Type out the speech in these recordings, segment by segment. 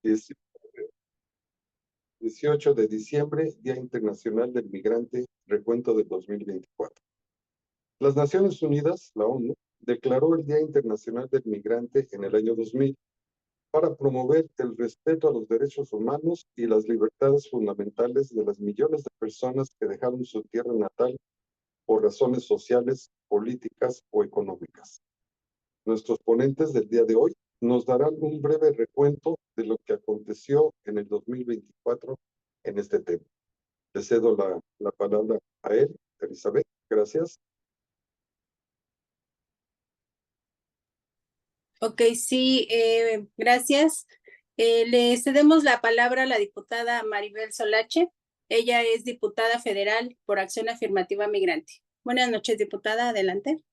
18 18 de diciembre, Día Internacional del Migrante, recuento del 2024. Las Naciones Unidas, la ONU, declaró el Día Internacional del Migrante en el año 2000 para promover el respeto a los derechos humanos y las libertades fundamentales de las millones de personas que dejaron su tierra natal por razones sociales, políticas o económicas. Nuestros ponentes del día de hoy nos darán un breve recuento de lo que aconteció en el 2024 en este tema. Le cedo la palabra a él, Elizabeth. Gracias. Ok, sí, gracias. Le cedemos la palabra a la diputada Maribel Solache. Ella es diputada federal por Acción Afirmativa Migrante. Buenas noches, diputada. Adelante.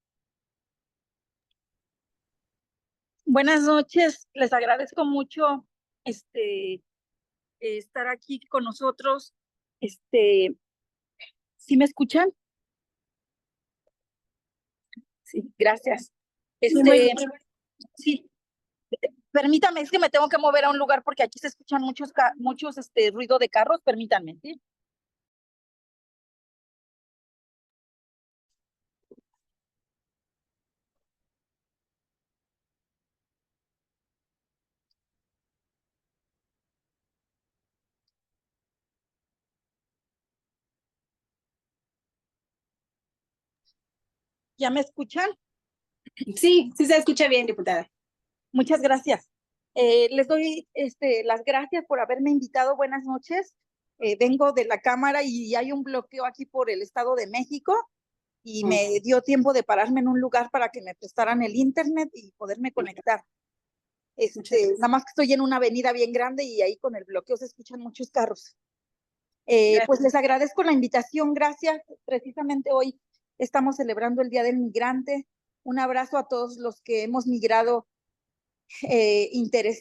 Buenas noches. Les agradezco mucho estar aquí con nosotros. ¿Sí me escuchan? Sí, gracias. Sí. Permítame, es que me tengo que mover a un lugar porque aquí se escuchan muchos ruido de carros. Permítanme, ¿sí? ¿Ya me escuchan? Sí, sí se escucha bien, diputada. Muchas gracias. Les doy las gracias por haberme invitado. Buenas noches. Vengo de la Cámara y hay un bloqueo aquí por el Estado de México y me dio tiempo de pararme en un lugar para que me prestaran el internet y poderme conectar. Nada más que estoy en una avenida bien grande y ahí con el bloqueo se escuchan muchos carros. Pues les agradezco la invitación. Gracias. Precisamente hoy estamos celebrando el Día del Migrante. Un abrazo a todos los que hemos migrado entre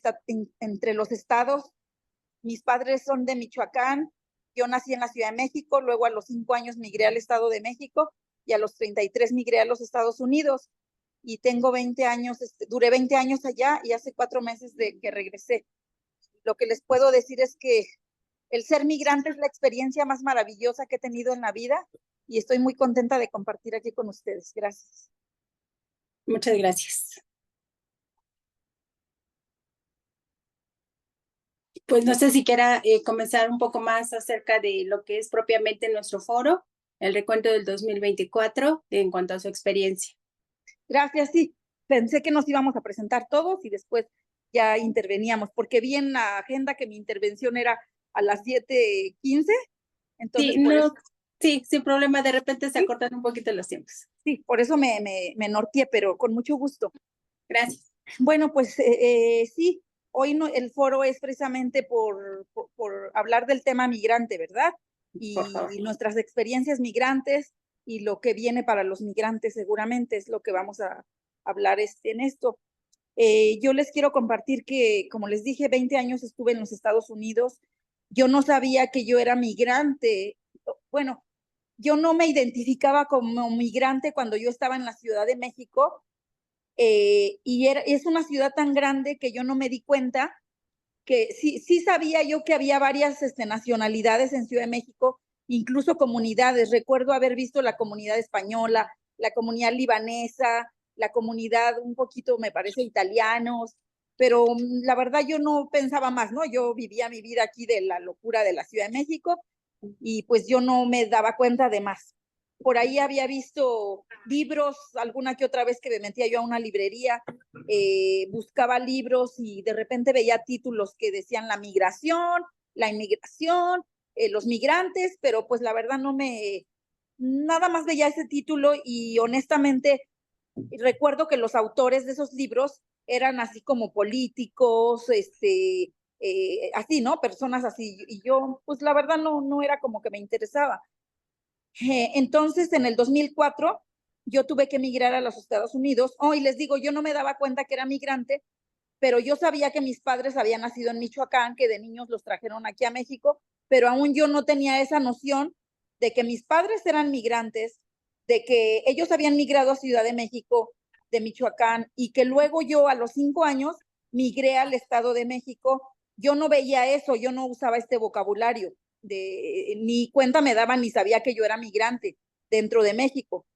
los estados. Mis padres son de Michoacán, yo nací en la Ciudad de México, luego a los 5 años migré al Estado de México y a los 33 migré a los Estados Unidos y tengo 20 años, duré 20 años allá y hace 4 meses de que regresé. Lo que les puedo decir es que el ser migrante es la experiencia más maravillosa que he tenido en la vida y estoy muy contenta de compartir aquí con ustedes. Gracias. Muchas gracias. Pues no sé si quiera comenzar un poco más acerca de lo que es propiamente nuestro foro, el recuento del 2024, en cuanto a su experiencia. Gracias, sí. Pensé que nos íbamos a presentar todos y después ya interveníamos, porque vi en la agenda que mi intervención era a las 7:15. Entonces, sí, no, sí, sin problema, de repente se acortan un poquito los tiempos. Sí, por eso me norteé, pero con mucho gusto. Gracias. Bueno, pues sí, hoy no, el foro es precisamente por hablar del tema migrante, ¿verdad? Y nuestras experiencias migrantes y lo que viene para los migrantes seguramente es lo que vamos a hablar en esto. Yo les quiero compartir que, como les dije, 20 años estuve en los Estados Unidos. Yo no sabía que yo era migrante. Bueno, yo no me identificaba como migrante cuando yo estaba en la Ciudad de México. Y es una ciudad tan grande que yo no me di cuenta que sí sabía yo que había varias nacionalidades en Ciudad de México, incluso comunidades. Recuerdo haber visto la comunidad española, la comunidad libanesa, la comunidad un poquito, me parece, italianos, pero la verdad yo no pensaba más, ¿no? Yo vivía mi vida aquí de la locura de la Ciudad de México y pues yo no me daba cuenta de más. Por ahí había visto libros, alguna que otra vez que me metía yo a una librería, buscaba libros y de repente veía títulos que decían la migración, la inmigración, los migrantes, pero pues la verdad nada más veía ese título y honestamente recuerdo que los autores de esos libros eran así como políticos, así, ¿no? Personas así, y yo pues la verdad no era como que me interesaba. Entonces, en el 2004, yo tuve que emigrar a los Estados Unidos. Y les digo, yo no me daba cuenta que era migrante, pero yo sabía que mis padres habían nacido en Michoacán, que de niños los trajeron aquí a México, pero aún yo no tenía esa noción de que mis padres eran migrantes, de que ellos habían migrado a Ciudad de México, de Michoacán, y que luego yo a los 5 años migré al Estado de México yo no veía eso, yo no usaba este vocabulario, ni cuenta me daba ni sabía que yo era migrante dentro de México.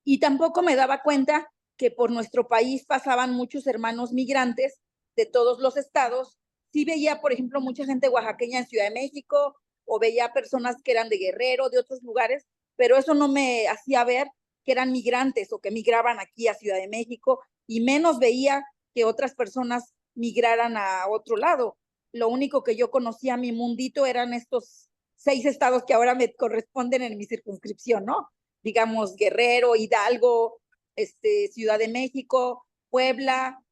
Y tampoco me daba cuenta que por nuestro país pasaban muchos hermanos migrantes de todos los estados. Sí veía, por ejemplo, mucha gente oaxaqueña en Ciudad de México, o veía personas que eran de Guerrero, de otros lugares, pero eso no me hacía ver que eran migrantes o que migraban aquí a Ciudad de México, y menos veía que otras personas migraran a otro lado. Lo único que yo conocía, mi mundito, eran estos 6 estados que ahora me corresponden en mi circunscripción, ¿no? Digamos, Guerrero, Hidalgo, Ciudad de México, Puebla,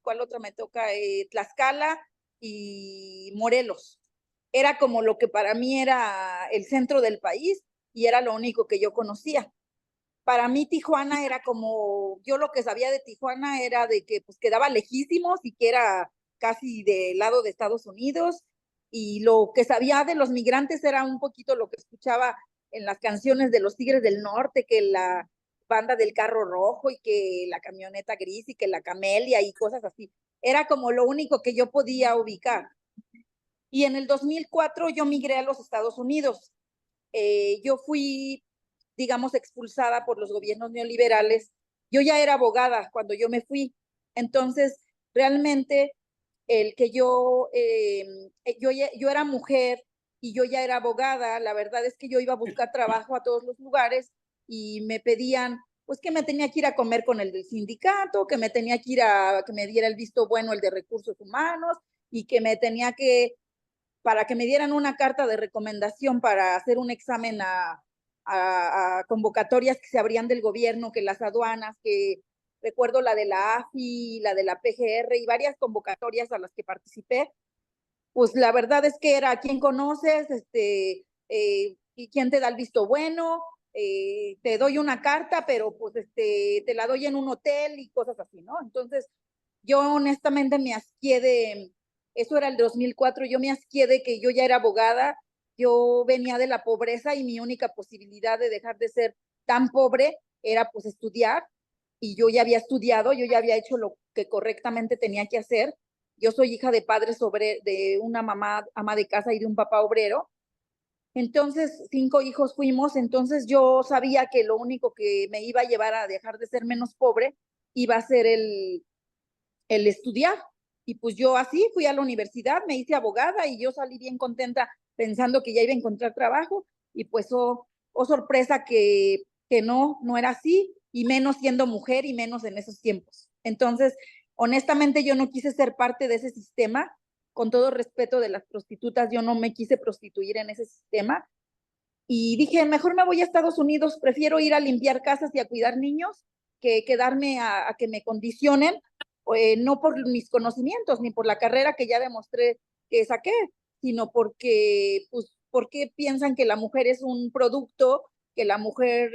¿cuál otra me toca? Tlaxcala y Morelos. Era como lo que para mí era el centro del país y era lo único que yo conocía. Para mí Tijuana era como, yo lo que sabía de Tijuana era de que pues quedaba lejísimos y que era casi del lado de Estados Unidos, y lo que sabía de los migrantes era un poquito lo que escuchaba en las canciones de los Tigres del Norte, que la banda del carro rojo y que la camioneta gris y que la camelia y cosas así. Era como lo único que yo podía ubicar. Y en el 2004 yo migré a los Estados Unidos. Yo fui, digamos, expulsada por los gobiernos neoliberales. Yo ya era abogada cuando yo me fui. Entonces, realmente, el que yo era mujer y yo ya era abogada, la verdad es que yo iba a buscar trabajo a todos los lugares y me pedían, pues que me tenía que ir a comer con el del sindicato, que me tenía que ir que me diera el visto bueno el de recursos humanos, y que me tenía que, para que me dieran una carta de recomendación para hacer un examen a convocatorias que se abrían del gobierno, que las aduanas, que recuerdo la de la AFI, la de la PGR y varias convocatorias a las que participé. Pues la verdad es que era quién conoces, y quién te da el visto bueno, te doy una carta, pero pues te la doy en un hotel y cosas así, ¿no? Entonces, yo honestamente me asqué eso era el 2004, yo me asqué de que yo ya era abogada, yo venía de la pobreza y mi única posibilidad de dejar de ser tan pobre era pues estudiar, y yo ya había estudiado, yo ya había hecho lo que correctamente tenía que hacer. Yo soy hija de padres de una mamá ama de casa y de un papá obrero. Entonces, 5 hijos fuimos, entonces yo sabía que lo único que me iba a llevar a dejar de ser menos pobre iba a ser el estudiar. Y pues yo así fui a la universidad, me hice abogada y yo salí bien contenta pensando que ya iba a encontrar trabajo, y pues sorpresa que no era así, y menos siendo mujer y menos en esos tiempos. Entonces, honestamente yo no quise ser parte de ese sistema. Con todo respeto de las prostitutas, yo no me quise prostituir en ese sistema, y dije, mejor me voy a Estados Unidos, prefiero ir a limpiar casas y a cuidar niños que quedarme a que me condicionen, no por mis conocimientos ni por la carrera que ya demostré que saqué, sino porque, pues, porque piensan que la mujer es un producto, que la mujer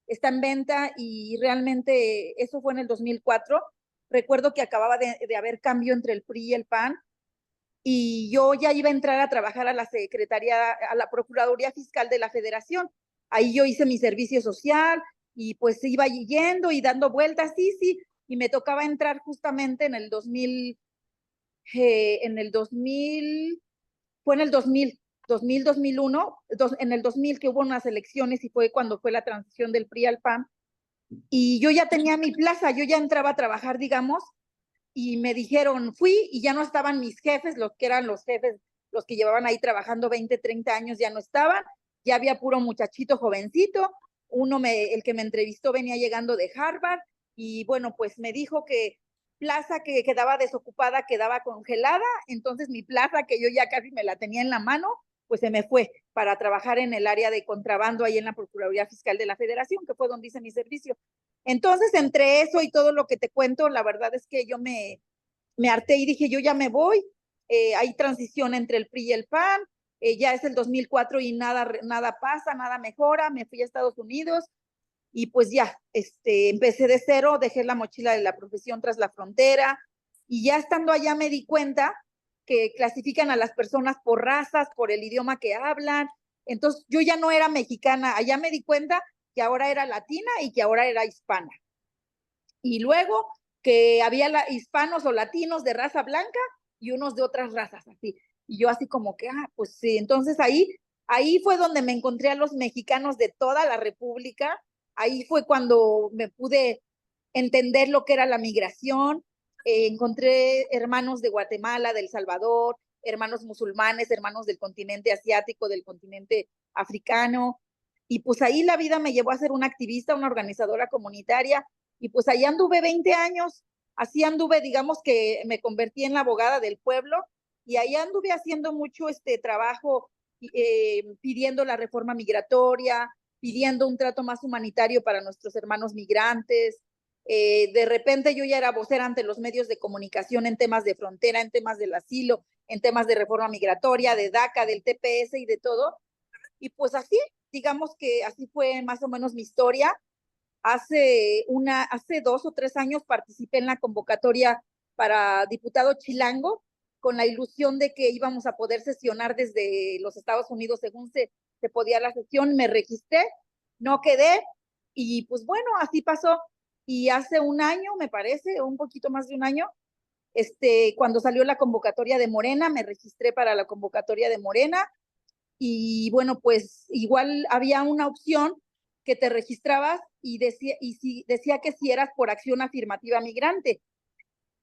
está en venta, y realmente eso fue en el 2004. Recuerdo que acababa de haber cambio entre el PRI y el PAN, y yo ya iba a entrar a trabajar a la Secretaría, a la Procuraduría Fiscal de la Federación. Ahí yo hice mi servicio social y pues iba yendo y dando vueltas, sí, y me tocaba entrar justamente en el 2000, fue en el 2001, en el 2000 que hubo unas elecciones y fue cuando fue la transición del PRI al PAN, y yo ya tenía mi plaza, yo ya entraba a trabajar, digamos, y me dijeron, fui y ya no estaban mis jefes, los que eran los jefes, los que llevaban ahí trabajando 20, 30 años, ya no estaban, ya había puro muchachito jovencito. El que me entrevistó venía llegando de Harvard, y bueno, pues me dijo que plaza que quedaba desocupada quedaba congelada, entonces mi plaza, que yo ya casi me la tenía en la mano, pues se me fue para trabajar en el área de contrabando ahí en la Procuraduría Fiscal de la Federación, que fue donde hice mi servicio. Entonces, entre eso y todo lo que te cuento, la verdad es que yo me harté y dije, yo ya me voy. Hay transición entre el PRI y el PAN, ya es el 2004 y nada pasa, nada mejora. Me fui a Estados Unidos y pues ya, empecé de cero, dejé la mochila de la profesión tras la frontera, y ya estando allá me di cuenta que clasifican a las personas por razas, por el idioma que hablan. Entonces yo ya no era mexicana, allá me di cuenta que ahora era latina y que ahora era hispana. Y luego que había hispanos o latinos de raza blanca y unos de otras razas, así. Y yo así como que, pues sí, entonces ahí fue donde me encontré a los mexicanos de toda la República. Ahí fue cuando me pude entender lo que era la migración. Encontré hermanos de Guatemala, de El Salvador, hermanos musulmanes, hermanos del continente asiático, del continente africano. Y pues ahí la vida me llevó a ser una activista, una organizadora comunitaria. Y pues ahí anduve 20 años. Así anduve, digamos que me convertí en la abogada del pueblo. Y ahí anduve haciendo mucho trabajo, pidiendo la reforma migratoria, pidiendo un trato más humanitario para nuestros hermanos migrantes. De repente yo ya era vocera ante los medios de comunicación en temas de frontera, en temas del asilo, en temas de reforma migratoria, de DACA, del TPS y de todo. Y pues así, digamos que así fue más o menos mi historia. Hace 2 o 3 años participé en la convocatoria para diputado chilango, con la ilusión de que íbamos a poder sesionar desde los Estados Unidos según se podía la sesión. Me registré, no quedé, y pues bueno, así pasó. Y hace un año, me parece, un poquito más de un año, cuando salió la convocatoria de Morena, me registré para la convocatoria de Morena. Y bueno, pues igual había una opción que te registrabas y decía que si eras por acción afirmativa migrante,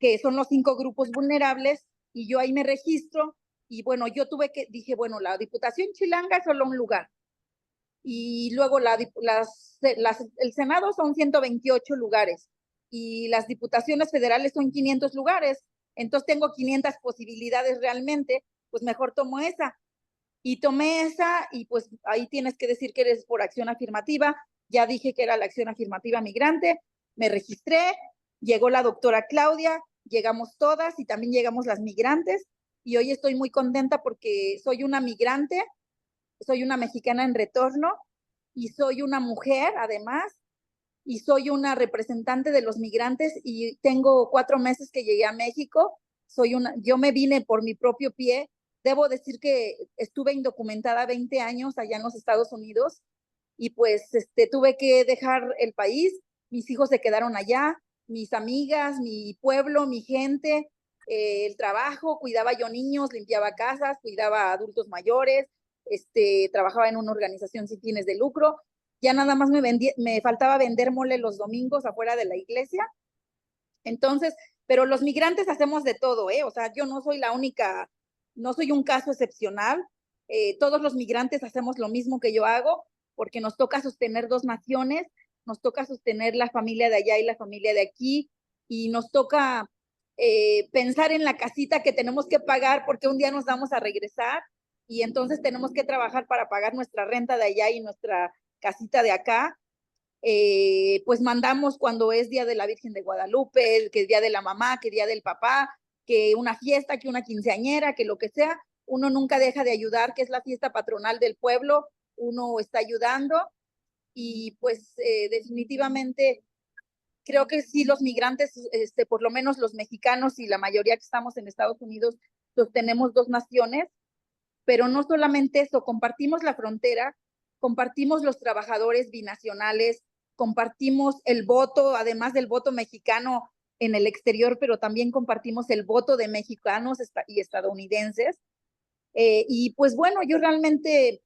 que son los 5 grupos vulnerables, y yo ahí me registro. Y bueno, yo dije, bueno, la Diputación Chilanga es solo un lugar, y luego el Senado son 128 lugares, y las diputaciones federales son 500 lugares, entonces tengo 500 posibilidades realmente, pues mejor tomo esa. Y tomé esa, y pues ahí tienes que decir que eres por acción afirmativa. Ya dije que era la acción afirmativa migrante, me registré, llegó la doctora Claudia, llegamos todas y también llegamos las migrantes, y hoy estoy muy contenta porque soy una migrante, soy una mexicana en retorno, y soy una mujer además, y soy una representante de los migrantes, y tengo 4 meses que llegué a México. Yo me vine por mi propio pie. Debo decir que estuve indocumentada 20 años allá en los Estados Unidos, y pues tuve que dejar el país. Mis hijos se quedaron allá, mis amigas, mi pueblo, mi gente, el trabajo, cuidaba yo niños, limpiaba casas, cuidaba a adultos mayores, trabajaba en una organización sin fines de lucro. Ya nada más me faltaba vender mole los domingos afuera de la iglesia. Entonces, pero los migrantes hacemos de todo, ¿eh? O sea, yo no soy la única, no soy un caso excepcional. Todos los migrantes hacemos lo mismo que yo hago, porque nos toca sostener 2 naciones, nos toca sostener la familia de allá y la familia de aquí, y nos toca pensar en la casita que tenemos que pagar porque un día nos vamos a regresar, y entonces tenemos que trabajar para pagar nuestra renta de allá y nuestra casita de acá. Pues mandamos cuando es Día de la Virgen de Guadalupe, que es Día de la Mamá, que Día del Papá, que una fiesta, que una quinceañera, que lo que sea, uno nunca deja de ayudar, que es la fiesta patronal del pueblo, uno está ayudando. Y pues definitivamente creo que sí, los migrantes, por lo menos los mexicanos y la mayoría que estamos en Estados Unidos, sostenemos 2 naciones, pero no solamente eso, compartimos la frontera, compartimos los trabajadores binacionales, compartimos el voto, además del voto mexicano en el exterior, pero también compartimos el voto de mexicanos y estadounidenses. Y pues bueno, yo realmente,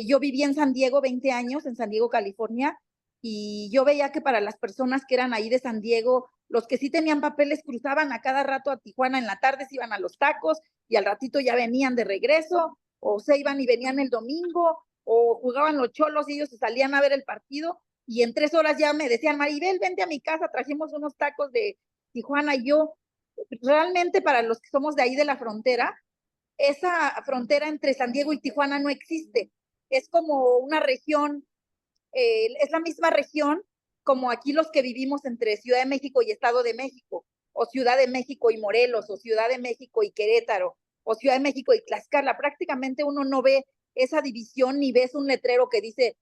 yo viví en San Diego 20 años, en San Diego, California, y yo veía que para las personas que eran ahí de San Diego, los que sí tenían papeles cruzaban a cada rato a Tijuana, en la tarde se iban a los tacos y al ratito ya venían de regreso, o se iban y venían el domingo, o jugaban los cholos y ellos se salían a ver el partido, y en 3 horas ya me decían, Maribel, vente a mi casa, trajimos unos tacos de Tijuana. Y yo, realmente para los que somos de ahí de la frontera, esa frontera entre San Diego y Tijuana no existe. Es como una región, es la misma región como aquí los que vivimos entre Ciudad de México y Estado de México, o Ciudad de México y Morelos, o Ciudad de México y Querétaro, o Ciudad de México y Tlaxcala. Prácticamente uno no ve esa división, ni ves un letrero que dice,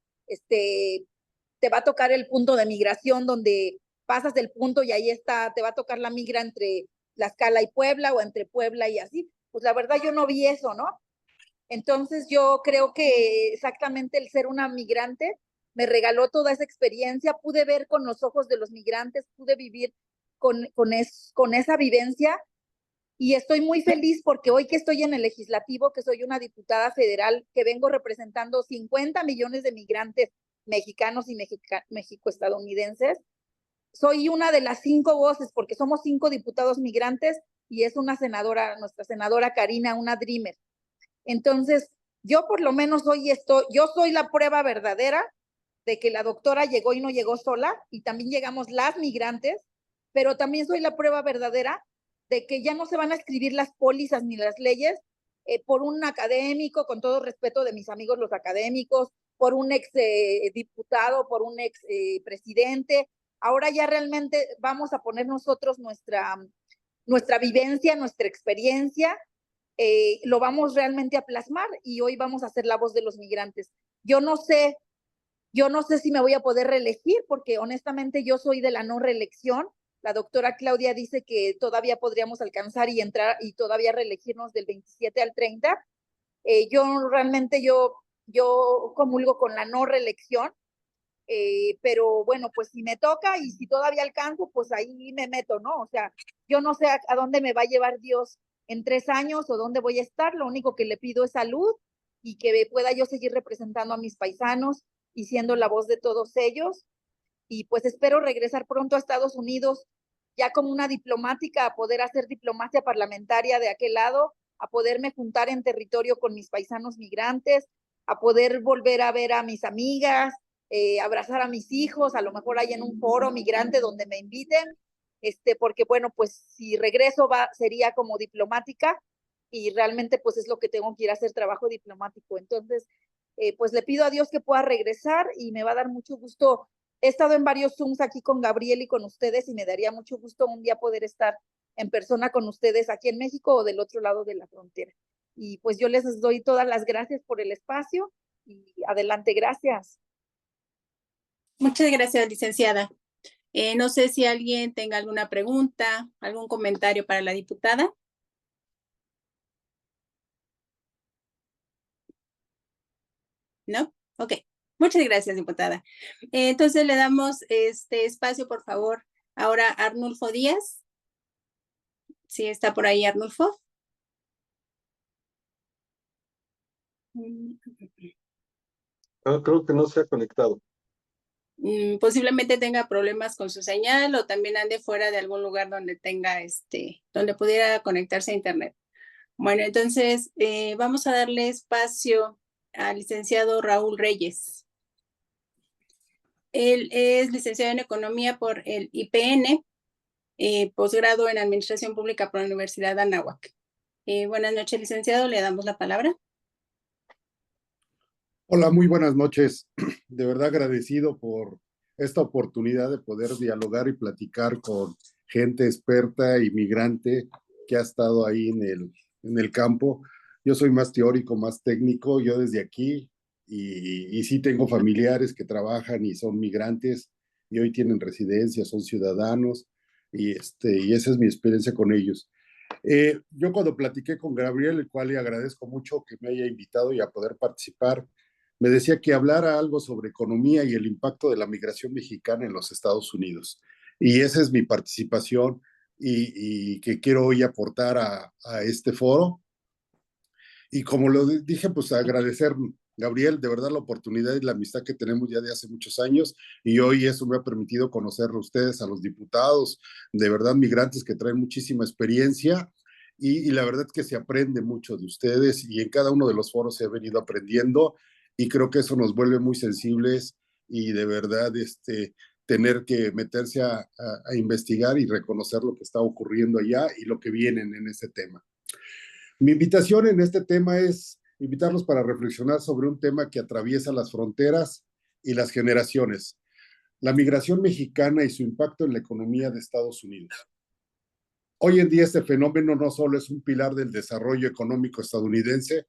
te va a tocar el punto de migración, donde pasas del punto y ahí está, te va a tocar la migra entre Tlaxcala y Puebla, o entre Puebla y así. Pues la verdad yo no vi eso, ¿no? Entonces yo creo que exactamente el ser una migrante me regaló toda esa experiencia. Pude ver con los ojos de los migrantes, pude vivir con esa vivencia. Y estoy muy feliz porque hoy que estoy en el legislativo, que soy una diputada federal, que vengo representando 50 millones de migrantes mexicanos y mexico-estadounidenses, soy una de las 5 voces, porque somos 5 diputados migrantes y es una senadora, nuestra senadora Karina, una Dreamer. Entonces, yo por lo menos hoy yo soy la prueba verdadera de que la doctora llegó y no llegó sola, y también llegamos las migrantes, pero también soy la prueba verdadera de que ya no se van a escribir las pólizas ni las leyes por un académico, con todo respeto de mis amigos los académicos, por un ex diputado, por un ex presidente. Ahora ya realmente vamos a poner nosotros nuestra vivencia, nuestra experiencia, lo vamos realmente a plasmar, y hoy vamos a ser la voz de los migrantes. Yo no sé si me voy a poder reelegir, porque honestamente yo soy de la no reelección. La doctora Claudia dice que todavía podríamos alcanzar y entrar y todavía reelegirnos del 27 al 30. Yo comulgo con la no reelección, pero bueno, pues si me toca y si todavía alcanzo, pues ahí me meto, ¿no? O sea, yo no sé a dónde me va a llevar Dios en 3 años o dónde voy a estar. Lo único que le pido es salud y que pueda yo seguir representando a mis paisanos y siendo la voz de todos ellos. Y pues espero regresar pronto a Estados Unidos ya como una diplomática, a poder hacer diplomacia parlamentaria de aquel lado, a poderme juntar en territorio con mis paisanos migrantes, a poder volver a ver a mis amigas, abrazar a mis hijos, a lo mejor hay en un foro migrante donde me inviten, porque bueno, pues si regreso sería como diplomática, y realmente pues es lo que tengo que ir a hacer, trabajo diplomático. Entonces, pues le pido a Dios que pueda regresar, y me va a dar mucho gusto. He estado en varios Zooms aquí con Gabriel y con ustedes, y me daría mucho gusto un día poder estar en persona con ustedes aquí en México o del otro lado de la frontera. Y pues yo les doy todas las gracias por el espacio, y adelante, gracias. Muchas gracias, licenciada. No sé si alguien tenga alguna pregunta, algún comentario para la diputada. ¿No? Ok. Muchas gracias, diputada. Entonces le damos este espacio, por favor, ahora a Arnulfo Díaz. ¿Sí está por ahí, Arnulfo? Creo que no se ha conectado. Posiblemente tenga problemas con su señal, o también ande fuera de algún lugar donde tenga donde pudiera conectarse a internet. Bueno, entonces vamos a darle espacio al licenciado Raúl Reyes. Él es licenciado en Economía por el IPN, posgrado en Administración Pública por la Universidad de Anáhuac. Buenas noches, licenciado, le damos la palabra. Hola, muy buenas noches. De verdad agradecido por esta oportunidad de poder dialogar y platicar con gente experta y migrante que ha estado ahí en el campo. Yo soy más teórico, más técnico, yo desde aquí, y sí tengo familiares que trabajan y son migrantes y hoy tienen residencia, son ciudadanos, y esa es mi experiencia con ellos. Yo cuando platiqué con Gabriel, el cual le agradezco mucho que me haya invitado y a poder participar, me decía que hablara algo sobre economía y el impacto de la migración mexicana en los Estados Unidos. Y esa es mi participación, y que quiero hoy aportar a este foro. Y como lo dije, pues agradecer, Gabriel, de verdad la oportunidad y la amistad que tenemos ya de hace muchos años, y hoy eso me ha permitido conocer a ustedes, a los diputados, de verdad migrantes que traen muchísima experiencia, y la verdad que se aprende mucho de ustedes, y en cada uno de los foros se ha venido aprendiendo, y creo que eso nos vuelve muy sensibles, y de verdad tener que meterse a investigar y reconocer lo que está ocurriendo allá y lo que vienen en ese tema. Mi invitación en este tema es invitarlos para reflexionar sobre un tema que atraviesa las fronteras y las generaciones: la migración mexicana y su impacto en la economía de Estados Unidos. Hoy en día este fenómeno no solo es un pilar del desarrollo económico estadounidense,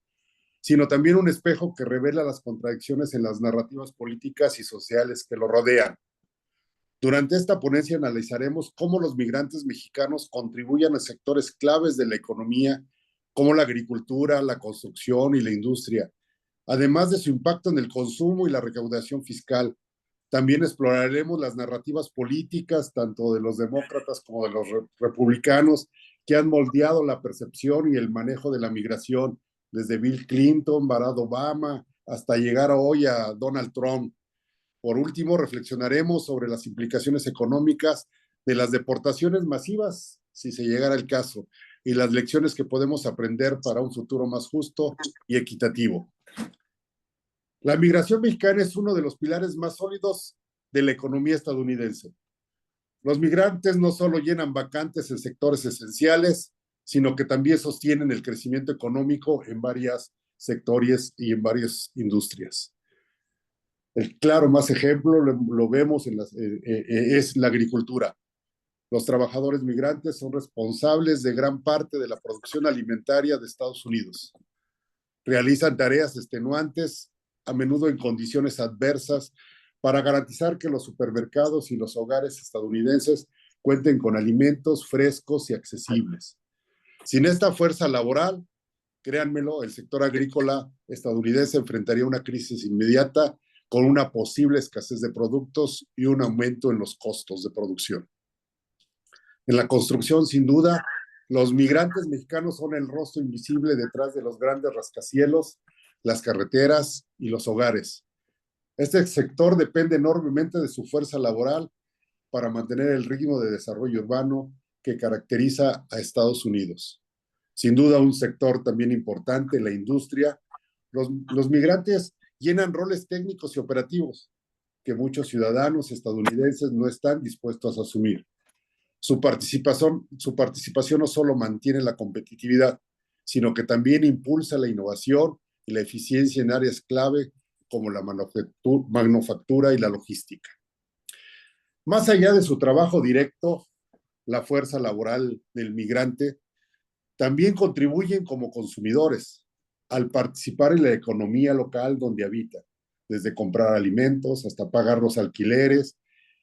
sino también un espejo que revela las contradicciones en las narrativas políticas y sociales que lo rodean. Durante esta ponencia analizaremos cómo los migrantes mexicanos contribuyen a sectores claves de la economía, como la agricultura, la construcción y la industria, además de su impacto en el consumo y la recaudación fiscal, También exploraremos las narrativas políticas, tanto de los demócratas como de los republicanos, que han moldeado la percepción y el manejo de la migración, desde Bill Clinton, Barack Obama, hasta llegar hoy a Donald Trump. Por último, reflexionaremos sobre las implicaciones económicas de las deportaciones masivas, si se llegara el caso, y las lecciones que podemos aprender para un futuro más justo y equitativo. La migración mexicana es uno de los pilares más sólidos de la economía estadounidense. Los migrantes no solo llenan vacantes en sectores esenciales, sino que también sostienen el crecimiento económico en varios sectores y en varias industrias. El claro más ejemplo lo vemos es la agricultura. Los trabajadores migrantes son responsables de gran parte de la producción alimentaria de Estados Unidos. Realizan tareas extenuantes, a menudo en condiciones adversas, para garantizar que los supermercados y los hogares estadounidenses cuenten con alimentos frescos y accesibles. Sin esta fuerza laboral, créanmelo, el sector agrícola estadounidense enfrentaría una crisis inmediata con una posible escasez de productos y un aumento en los costos de producción. En la construcción, sin duda, los migrantes mexicanos son el rostro invisible detrás de los grandes rascacielos, las carreteras y los hogares. Este sector depende enormemente de su fuerza laboral para mantener el ritmo de desarrollo urbano que caracteriza a Estados Unidos. Sin duda, un sector también importante, la industria. Los migrantes llenan roles técnicos y operativos que muchos ciudadanos estadounidenses no están dispuestos a asumir. Su participación no solo mantiene la competitividad, sino que también impulsa la innovación y la eficiencia en áreas clave como la manufactura y la logística. Más allá de su trabajo directo, la fuerza laboral del migrante también contribuyen como consumidores al participar en la economía local donde habita, desde comprar alimentos hasta pagar los alquileres,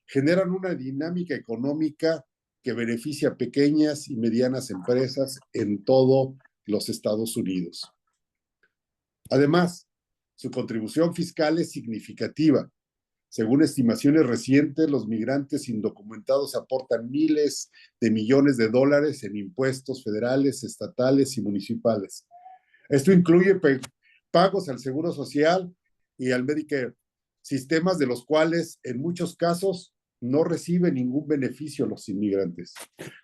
generan una dinámica económica que beneficia a pequeñas y medianas empresas en todos los Estados Unidos. Además, su contribución fiscal es significativa. Según estimaciones recientes, los migrantes indocumentados aportan miles de millones de dólares en impuestos federales, estatales y municipales. Esto incluye pagos al Seguro Social y al Medicare, sistemas de los cuales en muchos casos no reciben ningún beneficio los inmigrantes.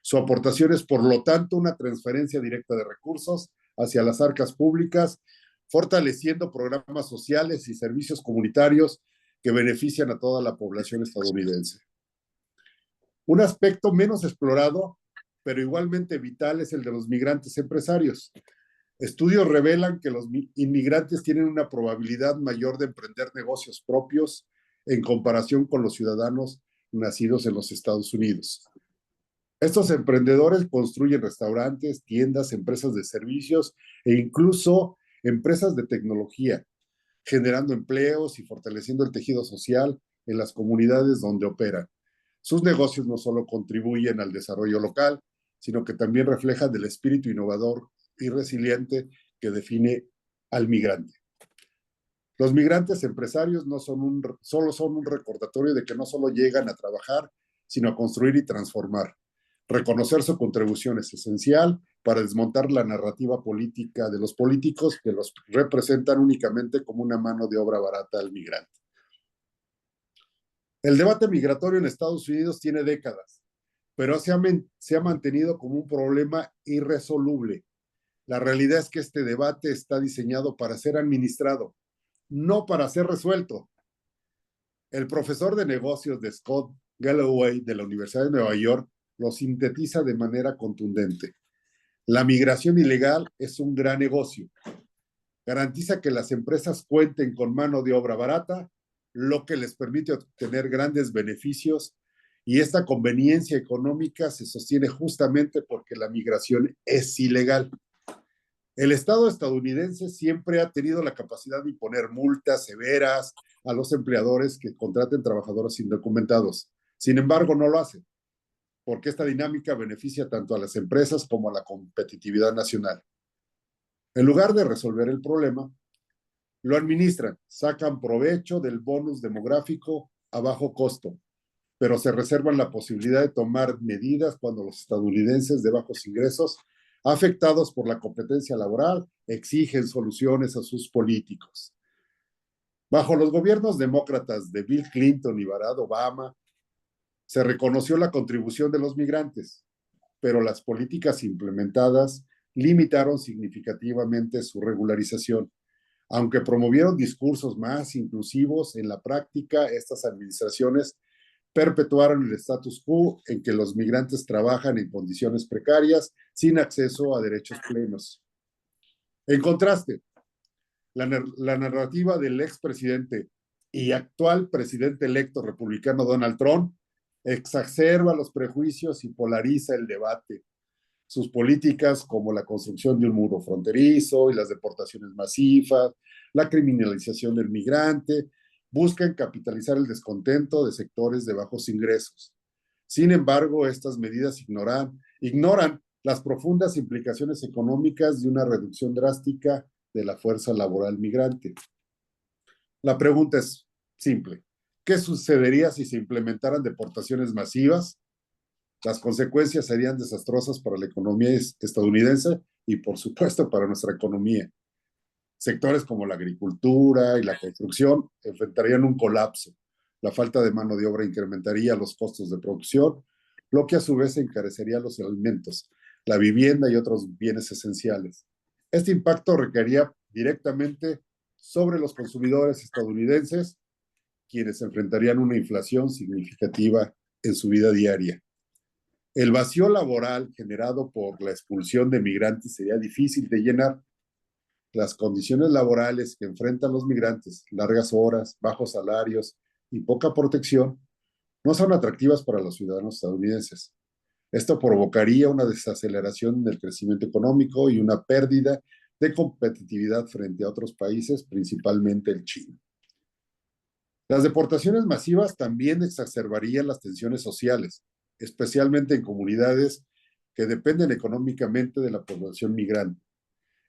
Su aportación es, por lo tanto, una transferencia directa de recursos hacia las arcas públicas, fortaleciendo programas sociales y servicios comunitarios que benefician a toda la población estadounidense. Un aspecto menos explorado, pero igualmente vital, es el de los migrantes empresarios. Estudios revelan que los inmigrantes tienen una probabilidad mayor de emprender negocios propios en comparación con los ciudadanos nacidos en los Estados Unidos. Estos emprendedores construyen restaurantes, tiendas, empresas de servicios e incluso empresas de tecnología, generando empleos y fortaleciendo el tejido social en las comunidades donde operan. Sus negocios no solo contribuyen al desarrollo local, sino que también reflejan el espíritu innovador y resiliente que define al migrante. Los migrantes empresarios solo son un recordatorio de que no solo llegan a trabajar, sino a construir y transformar. Reconocer su contribución es esencial para desmontar la narrativa política de los políticos que los representan únicamente como una mano de obra barata al migrante. El debate migratorio en Estados Unidos tiene décadas, pero se ha mantenido como un problema irresoluble. La realidad es que este debate está diseñado para ser administrado, no para ser resuelto. El profesor de negocios de Scott Galloway de la Universidad de Nueva York lo sintetiza de manera contundente. La migración ilegal es un gran negocio. Garantiza que las empresas cuenten con mano de obra barata, lo que les permite obtener grandes beneficios, y esta conveniencia económica se sostiene justamente porque la migración es ilegal. El Estado estadounidense siempre ha tenido la capacidad de imponer multas severas a los empleadores que contraten trabajadores indocumentados. Sin embargo, no lo hace, porque esta dinámica beneficia tanto a las empresas como a la competitividad nacional. En lugar de resolver el problema, lo administran, sacan provecho del bonus demográfico a bajo costo, pero se reservan la posibilidad de tomar medidas cuando los estadounidenses de bajos ingresos, afectados por la competencia laboral, exigen soluciones a sus políticos. Bajo los gobiernos demócratas de Bill Clinton y Barack Obama, se reconoció la contribución de los migrantes, pero las políticas implementadas limitaron significativamente su regularización. Aunque promovieron discursos más inclusivos, en la práctica estas administraciones perpetuaron el status quo en que los migrantes trabajan en condiciones precarias sin acceso a derechos plenos. En contraste, la narrativa del expresidente y actual presidente electo republicano Donald Trump exacerba los prejuicios y polariza el debate. Sus políticas, como la construcción de un muro fronterizo y las deportaciones masivas, la criminalización del migrante, buscan capitalizar el descontento de sectores de bajos ingresos. Sin embargo, estas medidas ignoran las profundas implicaciones económicas de una reducción drástica de la fuerza laboral migrante. La pregunta es simple. ¿Qué sucedería si se implementaran deportaciones masivas? Las consecuencias serían desastrosas para la economía estadounidense y, por supuesto, para nuestra economía. Sectores como la agricultura y la construcción enfrentarían un colapso. La falta de mano de obra incrementaría los costos de producción, lo que a su vez encarecería los alimentos, la vivienda y otros bienes esenciales. Este impacto recaería directamente sobre los consumidores estadounidenses, quienes enfrentarían una inflación significativa en su vida diaria. El vacío laboral generado por la expulsión de migrantes sería difícil de llenar. Las condiciones laborales que enfrentan los migrantes, largas horas, bajos salarios y poca protección, no son atractivas para los ciudadanos estadounidenses. Esto provocaría una desaceleración del crecimiento económico y una pérdida de competitividad frente a otros países, principalmente el chino. Las deportaciones masivas también exacerbarían las tensiones sociales, especialmente en comunidades que dependen económicamente de la población migrante.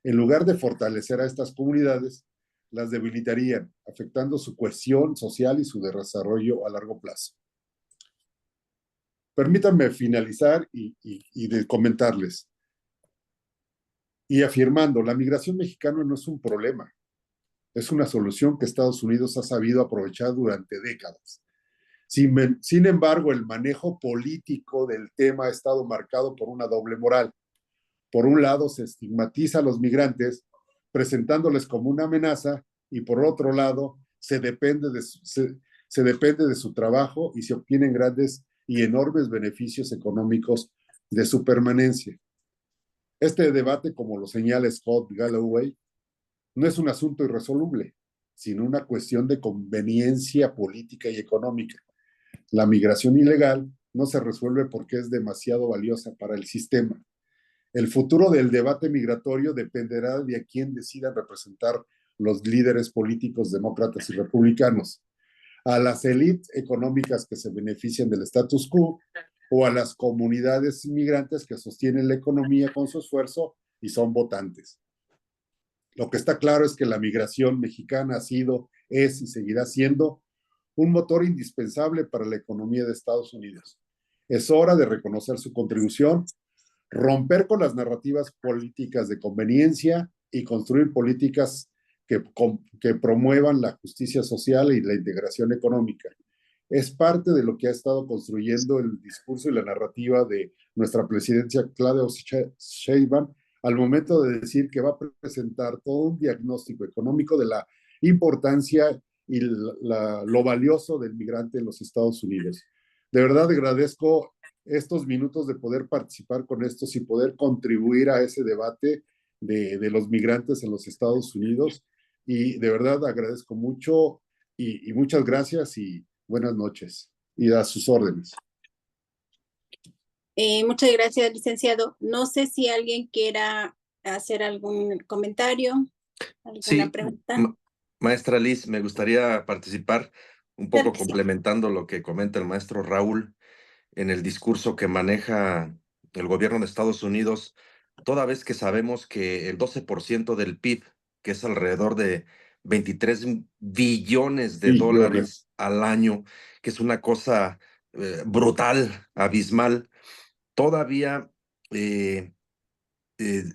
En lugar de fortalecer a estas comunidades, las debilitarían, afectando su cohesión social y su desarrollo a largo plazo. Permítanme finalizar y de comentarles. Y afirmando, la migración mexicana no es un problema, es una solución que Estados Unidos ha sabido aprovechar durante décadas. Sin embargo, el manejo político del tema ha estado marcado por una doble moral. Por un lado, se estigmatiza a los migrantes presentándoles como una amenaza y por otro lado, se depende de su trabajo y se obtienen grandes y enormes beneficios económicos de su permanencia. Este debate, como lo señala Scott Galloway, no es un asunto irresoluble, sino una cuestión de conveniencia política y económica. La migración ilegal no se resuelve porque es demasiado valiosa para el sistema. El futuro del debate migratorio dependerá de a quién decidan representar los líderes políticos demócratas y republicanos, a las élites económicas que se benefician del status quo o a las comunidades inmigrantes que sostienen la economía con su esfuerzo y son votantes. Lo que está claro es que la migración mexicana ha sido, es y seguirá siendo un motor indispensable para la economía de Estados Unidos. Es hora de reconocer su contribución, romper con las narrativas políticas de conveniencia y construir políticas que promuevan la justicia social y la integración económica. Es parte de lo que ha estado construyendo el discurso y la narrativa de nuestra presidencia Claudia Sheinbaum al momento de decir que va a presentar todo un diagnóstico económico de la importancia y lo valioso del migrante en los Estados Unidos. De verdad agradezco estos minutos de poder participar con estos y poder contribuir a ese debate de los migrantes en los Estados Unidos. Y de verdad agradezco mucho y muchas gracias y buenas noches y a sus órdenes. Muchas gracias, licenciado. No sé si alguien quiera hacer algún comentario, alguna pregunta. Maestra Liz, me gustaría participar un poco complementando lo que comenta el maestro Raúl en el discurso que maneja el gobierno de Estados Unidos, toda vez que sabemos que el 12% del PIB, que es alrededor de 23 billones de dólares al año, que es una cosa brutal, abismal. Todavía,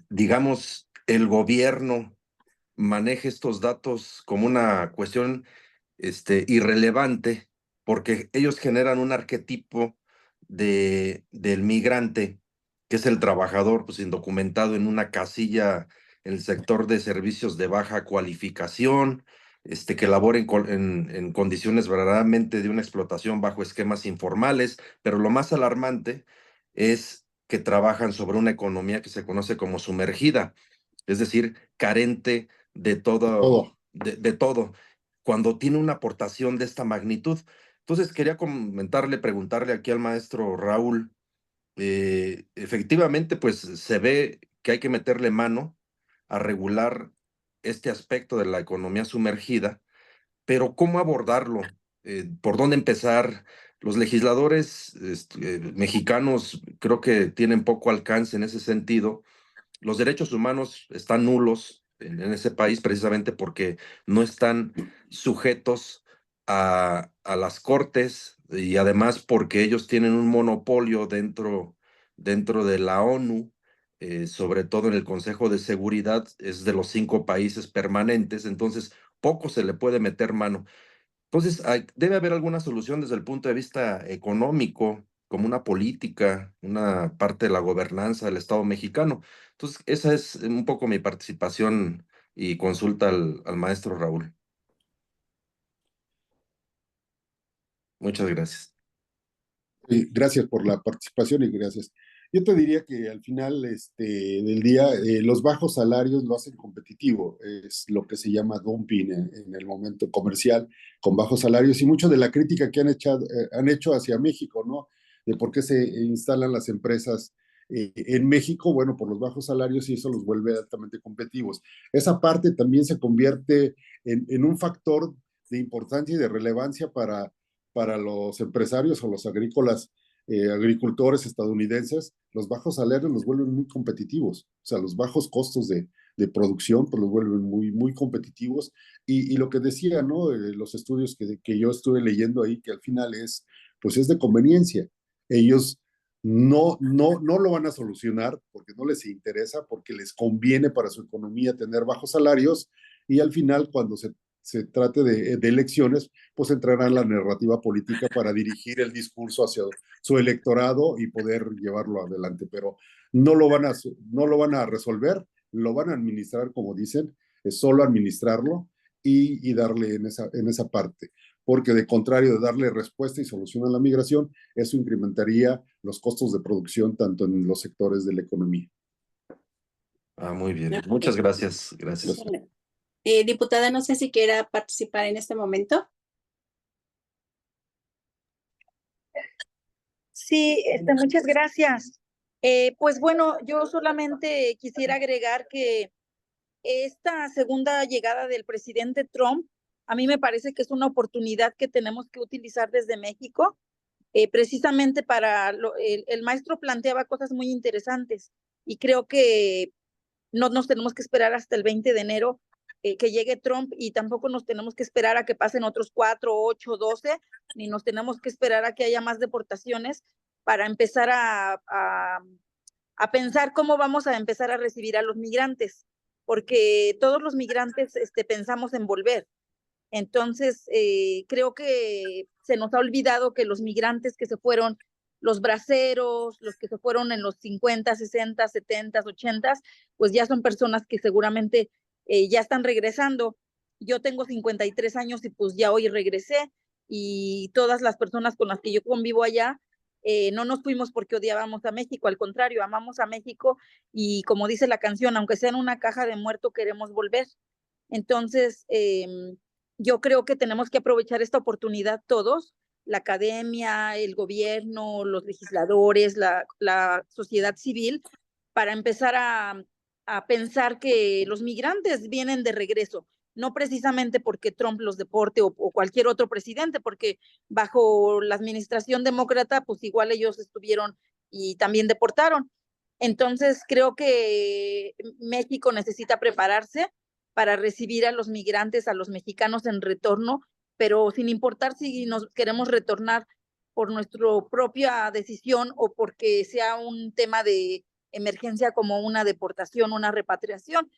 digamos, el gobierno maneja estos datos como una cuestión irrelevante, porque ellos generan un arquetipo del migrante, que es el trabajador pues, indocumentado en una casilla en el sector de servicios de baja cualificación, que labora en condiciones verdaderamente de una explotación bajo esquemas informales, pero lo más alarmante es que trabajan sobre una economía que se conoce como sumergida, es decir, carente de todo, de todo, cuando tiene una aportación de esta magnitud. Entonces, quería comentarle, preguntarle aquí al maestro Raúl, efectivamente, pues se ve que hay que meterle mano a regular este aspecto de la economía sumergida, pero ¿cómo abordarlo? ¿Por dónde empezar? Los legisladores mexicanos creo que tienen poco alcance en ese sentido. Los derechos humanos están nulos en ese país precisamente porque no están sujetos a las cortes y además porque ellos tienen un monopolio dentro de la ONU, sobre todo en el Consejo de Seguridad, es de los 5 países permanentes, entonces poco se le puede meter mano. Entonces, debe haber alguna solución desde el punto de vista económico, como una política, una parte de la gobernanza del Estado mexicano. Entonces, esa es un poco mi participación y consulta al maestro Raúl. Muchas gracias. Gracias por la participación y gracias. Yo te diría que al final del día los bajos salarios lo hacen competitivo, es lo que se llama dumping en el momento comercial con bajos salarios y mucho de la crítica que han hecho hacia México, ¿no? De por qué se instalan las empresas en México, bueno, por los bajos salarios y eso los vuelve altamente competitivos. Esa parte también se convierte en un factor de importancia y de relevancia para los empresarios o los agricultores estadounidenses. Los bajos salarios los vuelven muy competitivos, o sea, los bajos costos de producción pues los vuelven muy, muy competitivos. Y lo que decía, ¿no? Los estudios que yo estuve leyendo ahí, que al final pues es de conveniencia. Ellos no lo van a solucionar porque no les interesa, porque les conviene para su economía tener bajos salarios y al final cuando se trate de elecciones, pues entrará en la narrativa política para dirigir el discurso hacia su electorado y poder llevarlo adelante, pero no lo van a resolver, lo van a administrar, como dicen, es solo administrarlo y darle en esa parte, porque de contrario de darle respuesta y solución a la migración, eso incrementaría los costos de producción tanto en los sectores de la economía. Muy bien. Muchas gracias. Gracias. Diputada, no sé si quiera participar en este momento. Sí, muchas gracias. Pues bueno, yo solamente quisiera agregar que esta segunda llegada del presidente Trump, a mí me parece que es una oportunidad que tenemos que utilizar desde México, precisamente el maestro planteaba cosas muy interesantes y creo que no nos tenemos que esperar hasta el 20 de enero que llegue Trump y tampoco nos tenemos que esperar a que pasen otros 4, 8, 12, ni nos tenemos que esperar a que haya más deportaciones para empezar a pensar cómo vamos a empezar a recibir a los migrantes, porque todos los migrantes pensamos en volver. Entonces, creo que se nos ha olvidado que los migrantes que se fueron, los braceros, los que se fueron en los 50, 60, 70, 80, pues ya son personas que seguramente ya están regresando. Yo tengo 53 años y pues ya hoy regresé y todas las personas con las que yo convivo allá, no nos fuimos porque odiábamos a México, al contrario, amamos a México y como dice la canción, aunque sea en una caja de muerto, queremos volver. Entonces, yo creo que tenemos que aprovechar esta oportunidad todos, la academia, el gobierno, los legisladores, la sociedad civil, para empezar a pensar que los migrantes vienen de regreso, no precisamente porque Trump los deporte o cualquier otro presidente, porque bajo la administración demócrata, pues igual ellos estuvieron y también deportaron. Entonces, creo que México necesita prepararse para recibir a los migrantes, a los mexicanos en retorno, pero sin importar si nos queremos retornar por nuestra propia decisión o porque sea un tema de emergencia como una deportación, una repatriación.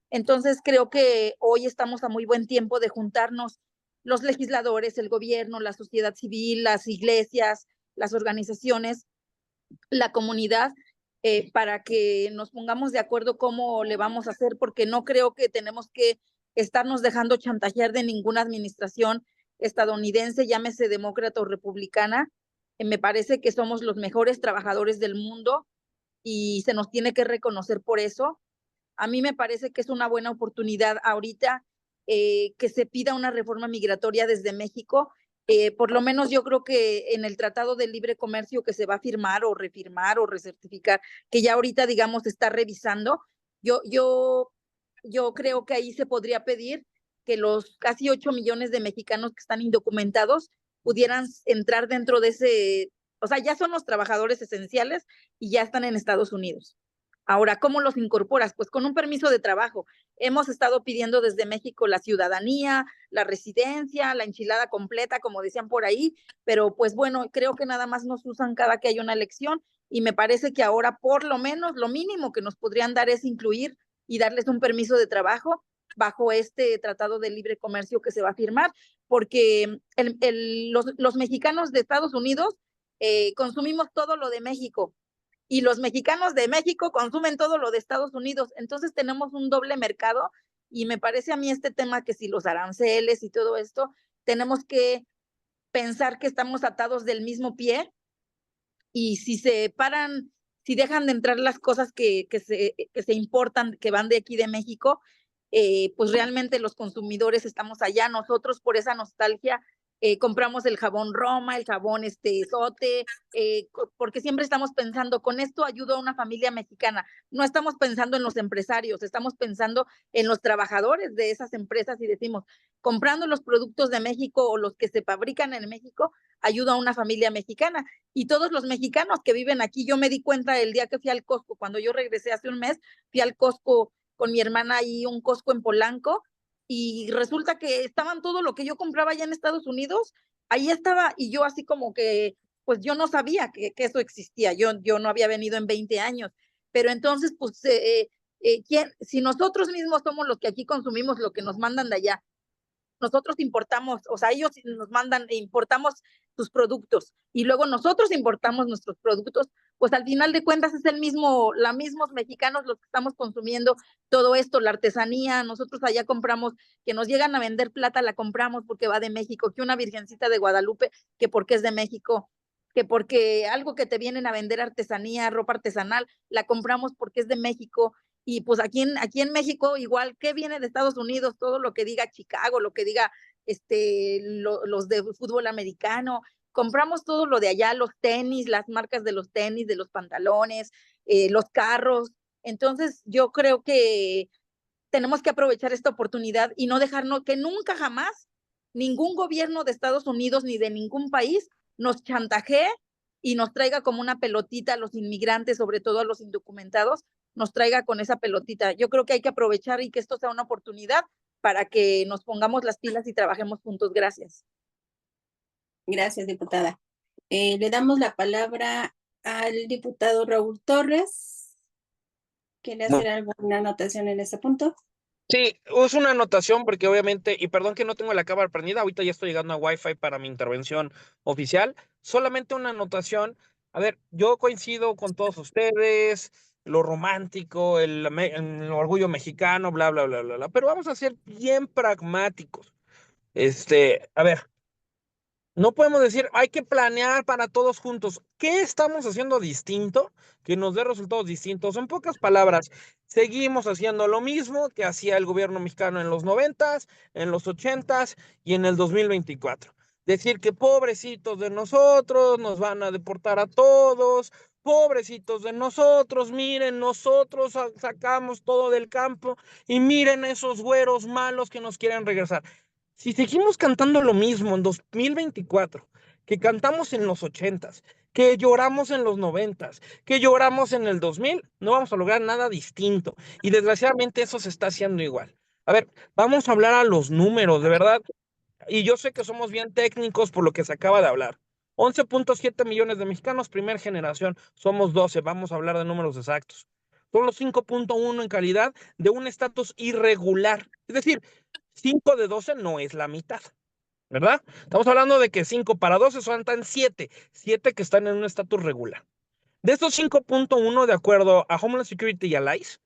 Entonces creo que hoy estamos a muy buen tiempo de juntarnos los legisladores, el gobierno, la sociedad civil, las iglesias, las organizaciones, la comunidad, para que nos pongamos de acuerdo cómo le vamos a hacer, porque no creo que tenemos que estarnos dejando chantajear de ninguna administración estadounidense, llámese demócrata o republicana. Me parece que somos los mejores trabajadores del mundo y se nos tiene que reconocer por eso. A mí me parece que es una buena oportunidad ahorita que se pida una reforma migratoria desde México. Por lo menos yo creo que en el Tratado de Libre Comercio que se va a firmar o reafirmar o recertificar, que ya ahorita, digamos, está revisando, yo creo que ahí se podría pedir que los casi 8 millones de mexicanos que están indocumentados pudieran entrar dentro de ese, o sea, ya son los trabajadores esenciales y ya están en Estados Unidos. Ahora, ¿cómo los incorporas? Pues con un permiso de trabajo. Hemos estado pidiendo desde México la ciudadanía, la residencia, la enchilada completa, como decían por ahí, pero pues bueno, creo que nada más nos usan cada que hay una elección y me parece que ahora por lo menos lo mínimo que nos podrían dar es incluir y darles un permiso de trabajo bajo este tratado de libre comercio que se va a firmar, porque los mexicanos de Estados Unidos consumimos todo lo de México y los mexicanos de México consumen todo lo de Estados Unidos. Entonces tenemos un doble mercado y me parece a mí este tema que si los aranceles y todo esto, tenemos que pensar que estamos atados del mismo pie y si se paran, si dejan de entrar las cosas que se importan, que van de aquí de México, pues realmente los consumidores estamos allá. Nosotros por esa nostalgia compramos el jabón Roma, el jabón Zote, porque siempre estamos pensando, con esto ayudo a una familia mexicana. No estamos pensando en los empresarios, estamos pensando en los trabajadores de esas empresas y decimos, comprando los productos de México o los que se fabrican en México, ayuda a una familia mexicana. Y todos los mexicanos que viven aquí, yo me di cuenta el día que fui al Costco, cuando yo regresé hace un mes, fui al Costco con mi hermana ahí, un Costco en Polanco, y resulta que estaban todo lo que yo compraba allá en Estados Unidos, ahí estaba, y yo así como que, pues yo no sabía que eso existía, yo no había venido en 20 años, pero entonces, pues, si nosotros mismos somos los que aquí consumimos lo que nos mandan de allá, nosotros importamos, o sea, ellos nos mandan, importamos sus productos y luego nosotros importamos nuestros productos, pues al final de cuentas es los mismos mexicanos los que estamos consumiendo todo esto, la artesanía. Nosotros allá compramos, que nos llegan a vender plata, la compramos porque va de México, que una virgencita de Guadalupe, que porque es de México, que porque algo que te vienen a vender artesanía, ropa artesanal, la compramos porque es de México. Y pues aquí en México, igual, ¿qué viene de Estados Unidos? Todo lo que diga Chicago, lo que diga los de fútbol americano. Compramos todo lo de allá, los tenis, las marcas de los tenis, de los pantalones, los carros. Entonces, yo creo que tenemos que aprovechar esta oportunidad y no dejarnos que nunca jamás ningún gobierno de Estados Unidos ni de ningún país nos chantajee y nos traiga como una pelotita a los inmigrantes, sobre todo a los indocumentados, nos traiga con esa pelotita. Yo creo que hay que aprovechar y que esto sea una oportunidad para que nos pongamos las pilas y trabajemos juntos. Gracias. Gracias, diputada. Le damos la palabra al diputado Raúl Torres. ¿Quiere hacer alguna anotación en este punto? Sí, uso una anotación porque obviamente, y perdón que no tengo la cámara prendida, ahorita ya estoy llegando a Wi-Fi para mi intervención oficial, solamente una anotación. A ver, yo coincido con todos ustedes, lo romántico, el orgullo mexicano, bla, bla, bla, bla, bla, pero vamos a ser bien pragmáticos. A ver, no podemos decir, hay que planear para todos juntos. ¿Qué estamos haciendo distinto que nos dé resultados distintos? En pocas palabras, seguimos haciendo lo mismo que hacía el gobierno mexicano en los 90s, en los 80s y en el 2024. Decir que pobrecitos de nosotros, nos van a deportar a todos, pobrecitos de nosotros, miren, nosotros sacamos todo del campo y miren esos güeros malos que nos quieren regresar. Si seguimos cantando lo mismo en 2024, que cantamos en los 80s, que lloramos en los 90s, que lloramos en el 2000, no vamos a lograr nada distinto. Y desgraciadamente eso se está haciendo igual. A ver, vamos a hablar a los números, de verdad. Y yo sé que somos bien técnicos por lo que se acaba de hablar. 11.7 millones de mexicanos, primera generación, somos 12, vamos a hablar de números exactos. Son los 5.1 en calidad de un estatus irregular. Es decir, 5 de 12 no es la mitad, ¿verdad? Estamos hablando de que 5 para 12 son tan 7, 7 que están en un estatus regular. De estos 5.1, de acuerdo a Homeland Security y a ICE,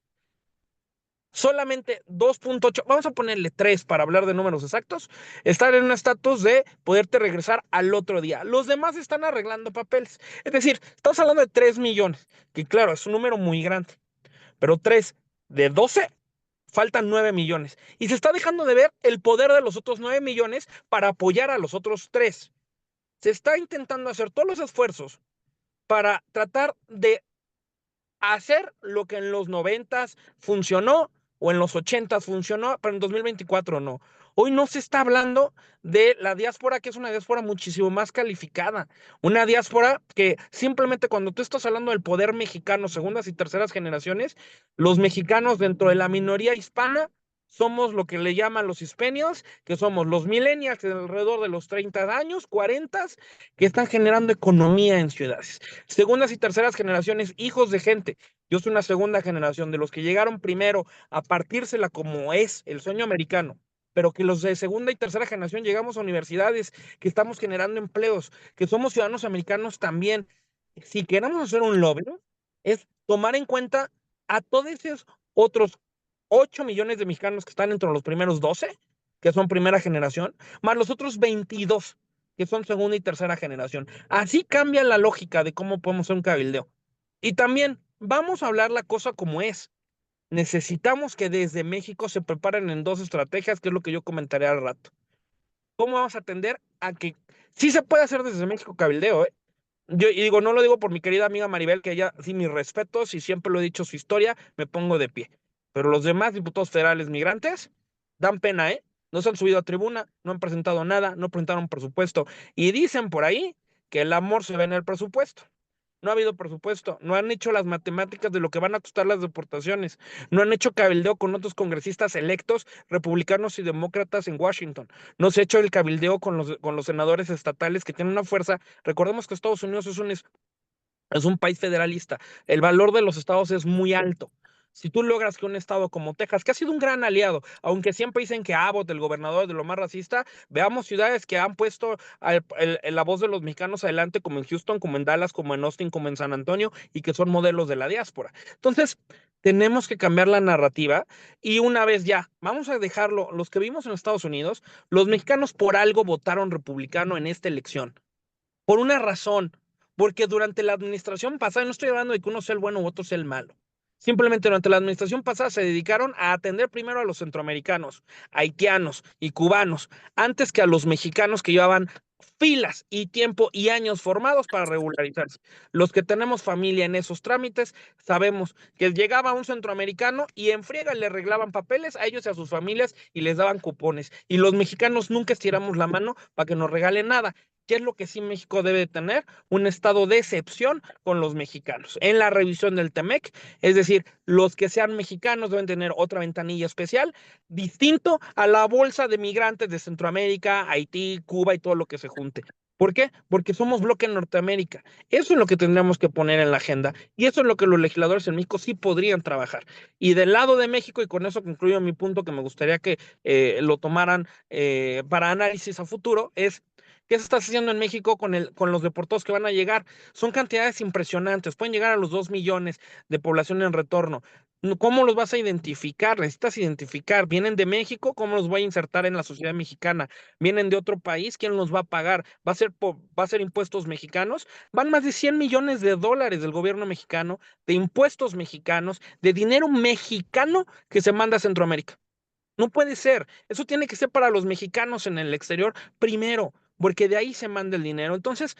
solamente 2.8, vamos a ponerle 3 para hablar de números exactos, están en un estatus de poderte regresar al otro día. Los demás están arreglando papeles. Es decir, estamos hablando de 3 millones, que claro, es un número muy grande, pero 3 de 12, faltan 9 millones. Y se está dejando de ver el poder de los otros 9 millones para apoyar a los otros 3. Se está intentando hacer todos los esfuerzos para tratar de hacer lo que en los 90s funcionó o en los 80s funcionó, pero en 2024 no. Hoy no se está hablando de la diáspora, que es una diáspora muchísimo más calificada. Una diáspora que simplemente cuando tú estás hablando del poder mexicano, segundas y terceras generaciones, los mexicanos dentro de la minoría hispana somos lo que le llaman los hispanios, que somos los millennials de alrededor de los 30 años, 40, que están generando economía en ciudades. Segundas y terceras generaciones, hijos de gente. Yo soy una segunda generación de los que llegaron primero a partírsela como es el sueño americano, pero que los de segunda y tercera generación llegamos a universidades, que estamos generando empleos, que somos ciudadanos americanos también. Si queremos hacer un lobby, es tomar en cuenta a todos esos otros 8 millones de mexicanos que están entre los primeros 12, que son primera generación, más los otros 22, que son segunda y tercera generación. Así cambia la lógica de cómo podemos hacer un cabildeo. Y también vamos a hablar la cosa como es. Necesitamos que desde México se preparen en 2 estrategias, que es lo que yo comentaré al rato. ¿Cómo vamos a atender a que sí se puede hacer desde México cabildeo, eh? Yo y digo, no lo digo por mi querida amiga Maribel, que ella, sí, mis respetos, y siempre lo he dicho su historia, me pongo de pie. Pero los demás diputados federales migrantes dan pena, ¿eh? No se han subido a tribuna, no han presentado nada, no presentaron presupuesto. Y dicen por ahí que el amor se ve en el presupuesto. No ha habido presupuesto, no han hecho las matemáticas de lo que van a costar las deportaciones, no han hecho cabildeo con otros congresistas electos, republicanos y demócratas en Washington, no se ha hecho el cabildeo con los senadores estatales que tienen una fuerza. Recordemos que Estados Unidos es un país federalista. El valor de los estados es muy alto. Si tú logras que un estado como Texas, que ha sido un gran aliado, aunque siempre dicen que Abbott, el gobernador, es de lo más racista, veamos ciudades que han puesto la voz de los mexicanos adelante, como en Houston, como en Dallas, como en Austin, como en San Antonio, y que son modelos de la diáspora. Entonces, tenemos que cambiar la narrativa y una vez ya, vamos a dejarlo, los que vivimos en Estados Unidos, los mexicanos por algo votaron republicano en esta elección, por una razón, porque durante la administración pasada, no estoy hablando de que uno sea el bueno u otro sea el malo, simplemente durante la administración pasada se dedicaron a atender primero a los centroamericanos, haitianos y cubanos, antes que a los mexicanos que llevaban filas y tiempo y años formados para regularizarse. Los que tenemos familia en esos trámites sabemos que llegaba un centroamericano y en friega le arreglaban papeles a ellos y a sus familias y les daban cupones. Y los mexicanos nunca estiramos la mano para que nos regalen nada. ¿Qué es lo que sí México debe tener? Un estado de excepción con los mexicanos. En la revisión del TEMEC, es decir, los que sean mexicanos deben tener otra ventanilla especial, distinto a la bolsa de migrantes de Centroamérica, Haití, Cuba y todo lo que se junte. ¿Por qué? Porque somos bloque en Norteamérica. Eso es lo que tendríamos que poner en la agenda y eso es lo que los legisladores en México sí podrían trabajar. Y del lado de México, y con eso concluyo mi punto que me gustaría que lo tomaran para análisis a futuro, es ¿qué se está haciendo en México con los deportados que van a llegar? Son cantidades impresionantes, pueden llegar a los 2 millones de población en retorno. ¿Cómo los vas a identificar? Necesitas identificar. ¿Vienen de México? ¿Cómo los voy a insertar en la sociedad mexicana? ¿Vienen de otro país? ¿Quién los va a pagar? Va a ser impuestos mexicanos? Van más de 100 millones de dólares del gobierno mexicano, de impuestos mexicanos, de dinero mexicano que se manda a Centroamérica. No puede ser. Eso tiene que ser para los mexicanos en el exterior primero, porque de ahí se manda el dinero. Entonces,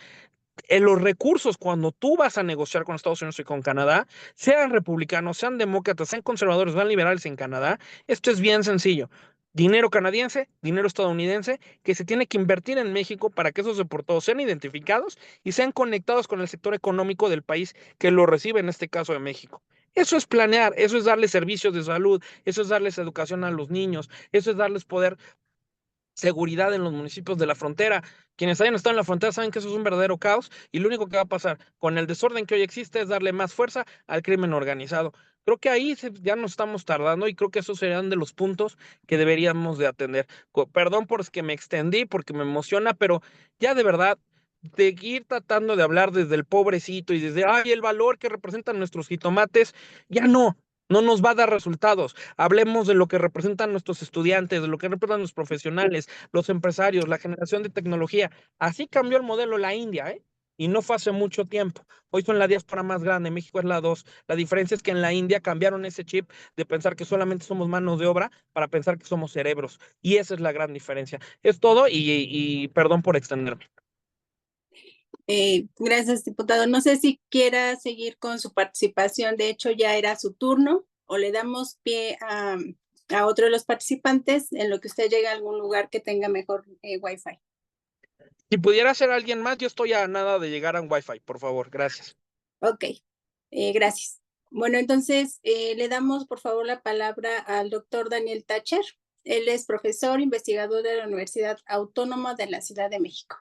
en los recursos, cuando tú vas a negociar con Estados Unidos y con Canadá, sean republicanos, sean demócratas, sean conservadores, sean liberales en Canadá, esto es bien sencillo. Dinero canadiense, dinero estadounidense, que se tiene que invertir en México para que esos deportados sean identificados y sean conectados con el sector económico del país que lo recibe, en este caso de México. Eso es planear, eso es darles servicios de salud, eso es darles educación a los niños, eso es darles poder, seguridad en los municipios de la frontera. Quienes hayan estado en la frontera saben que eso es un verdadero caos y lo único que va a pasar con el desorden que hoy existe es darle más fuerza al crimen organizado. Creo que ahí ya nos estamos tardando y creo que esos serían de los puntos que deberíamos de atender. Perdón por que me extendí, porque me emociona, pero ya de verdad, de ir tratando de hablar desde el pobrecito y desde, ay, el valor que representan nuestros jitomates, ya no nos va a dar resultados. Hablemos de lo que representan nuestros estudiantes, de lo que representan los profesionales, los empresarios, la generación de tecnología. Así cambió el modelo la India, ¿eh? Y no fue hace mucho tiempo. Hoy son la diáspora más grande, México es la 2. La diferencia es que en la India cambiaron ese chip de pensar que solamente somos manos de obra para pensar que somos cerebros. Y esa es la gran diferencia. Es todo y perdón por extenderme. Gracias, diputado. No sé si quiera seguir con su participación. De hecho, ya era su turno o le damos pie a otro de los participantes en lo que usted llegue a algún lugar que tenga mejor Wi-Fi. Si pudiera ser alguien más, yo estoy a nada de llegar a un Wi-Fi, por favor. Gracias. Ok, gracias. Bueno, entonces le damos por favor la palabra al doctor Daniel Thatcher. Él es profesor, investigador de la Universidad Autónoma de la Ciudad de México.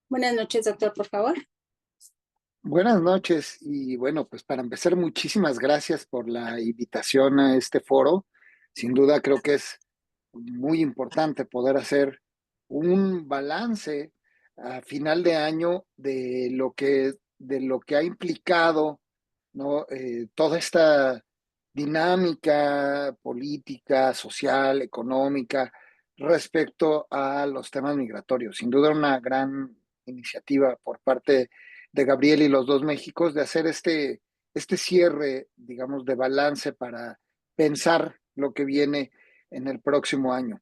Buenas noches, doctor, por favor. Buenas noches y bueno, pues para empezar, muchísimas gracias por la invitación a este foro. Sin duda creo que es muy importante poder hacer un balance a final de año de lo que ha implicado, ¿no? Toda esta dinámica política, social, económica respecto a los temas migratorios. Sin duda una gran iniciativa por parte de Gabriel y los dos Méxicos de hacer este cierre, digamos, de balance para pensar lo que viene en el próximo año.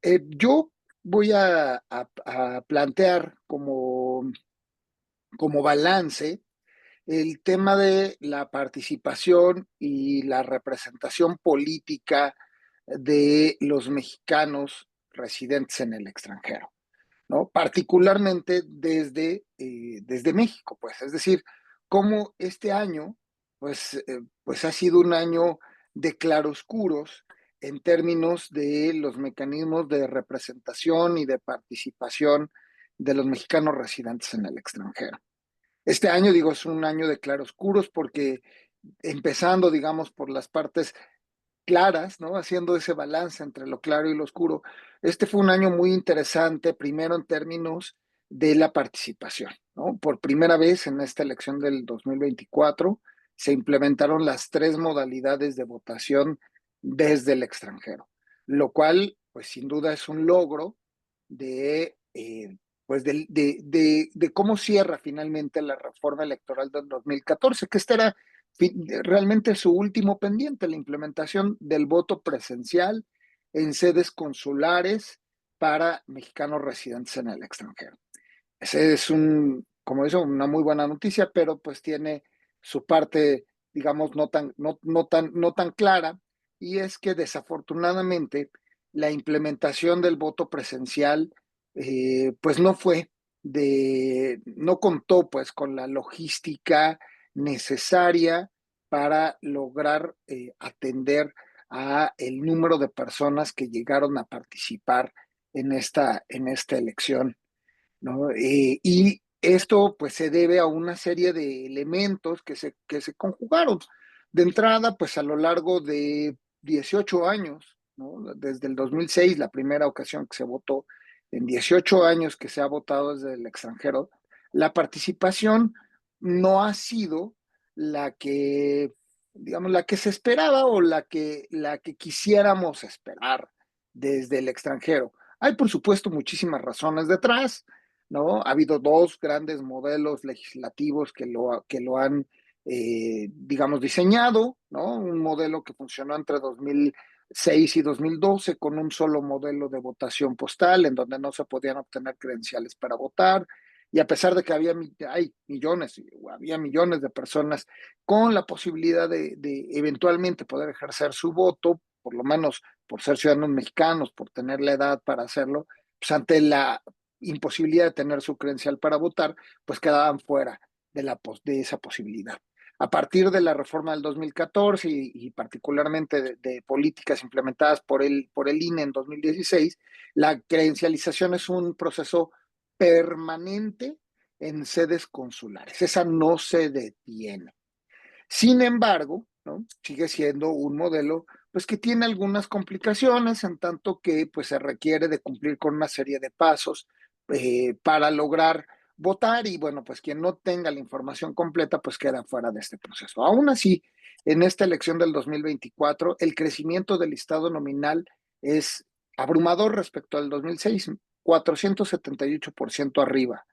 Yo voy a plantear como balance el tema de la participación y la representación política de los mexicanos residentes en el extranjero, ¿no? Particularmente desde México, pues, es decir, cómo este año, pues ha sido un año de claroscuros en términos de los mecanismos de representación y de participación de los mexicanos residentes en el extranjero. Este año, digo, es un año de claroscuros porque empezando, digamos, por las partes claras, ¿no? Haciendo ese balance entre lo claro y lo oscuro. Este fue un año muy interesante, primero en términos de la participación, ¿no? Por primera vez en esta elección del 2024 se implementaron las 3 modalidades de votación desde el extranjero, lo cual, pues sin duda es un logro de, pues de cómo cierra finalmente la reforma electoral del 2014, que esta era realmente su último pendiente, la implementación del voto presencial en sedes consulares para mexicanos residentes en el extranjero. Ese es como dice, una muy buena noticia, pero pues tiene su parte, digamos, no tan clara, y es que desafortunadamente la implementación del voto presencial pues no contó pues con la logística necesaria para lograr atender a el número de personas que llegaron a participar en esta elección, ¿no? Y esto pues se debe a una serie de elementos que se conjugaron. De entrada, pues a lo largo de 18 años, ¿no? Desde el 2006, la primera ocasión que se votó, en 18 años que se ha votado desde el extranjero, la participación no ha sido la que, digamos, la que se esperaba o la que quisiéramos esperar desde el extranjero. Hay, por supuesto, muchísimas razones detrás, ¿no? Ha habido 2 grandes modelos legislativos que lo han, digamos, diseñado, ¿no? Un modelo que funcionó entre 2006 y 2012 con un solo modelo de votación postal en donde no se podían obtener credenciales para votar, y a pesar de que había millones de personas con la posibilidad de eventualmente poder ejercer su voto, por lo menos por ser ciudadanos mexicanos, por tener la edad para hacerlo, pues ante la imposibilidad de tener su credencial para votar, pues quedaban fuera de esa posibilidad. A partir de la reforma del 2014 y particularmente de políticas implementadas por el INE en 2016, la credencialización es un proceso permanente en sedes consulares. Esa no se detiene. Sin embargo, ¿no? Sigue siendo un modelo pues, que tiene algunas complicaciones, en tanto que pues, se requiere de cumplir con una serie de pasos para lograr votar, y bueno, pues quien no tenga la información completa, pues queda fuera de este proceso. Aún así, en esta elección del 2024, el crecimiento del listado nominal es abrumador respecto al 2006, 478% arriba.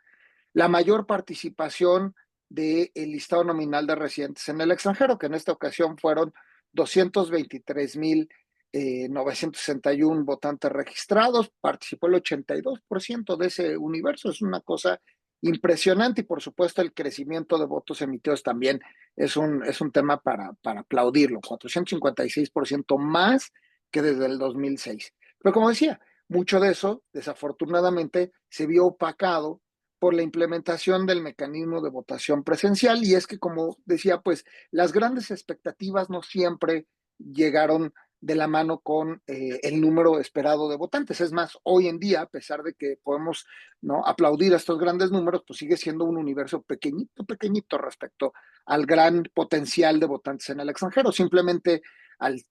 La mayor participación del listado nominal de residentes en el extranjero, que en esta ocasión fueron 223,961 votantes registrados, participó el 82% de ese universo, es una cosa impresionante, y por supuesto el crecimiento de votos emitidos también es un tema para aplaudirlo, 456% más que desde el 2006. Pero como decía, mucho de eso desafortunadamente se vio opacado por la implementación del mecanismo de votación presencial, y es que, como decía, pues las grandes expectativas no siempre llegaron de la mano con el número esperado de votantes. Es más, hoy en día, a pesar de que podemos, ¿no?, aplaudir a estos grandes números, pues sigue siendo un universo pequeñito respecto al gran potencial de votantes en el extranjero. Simplemente al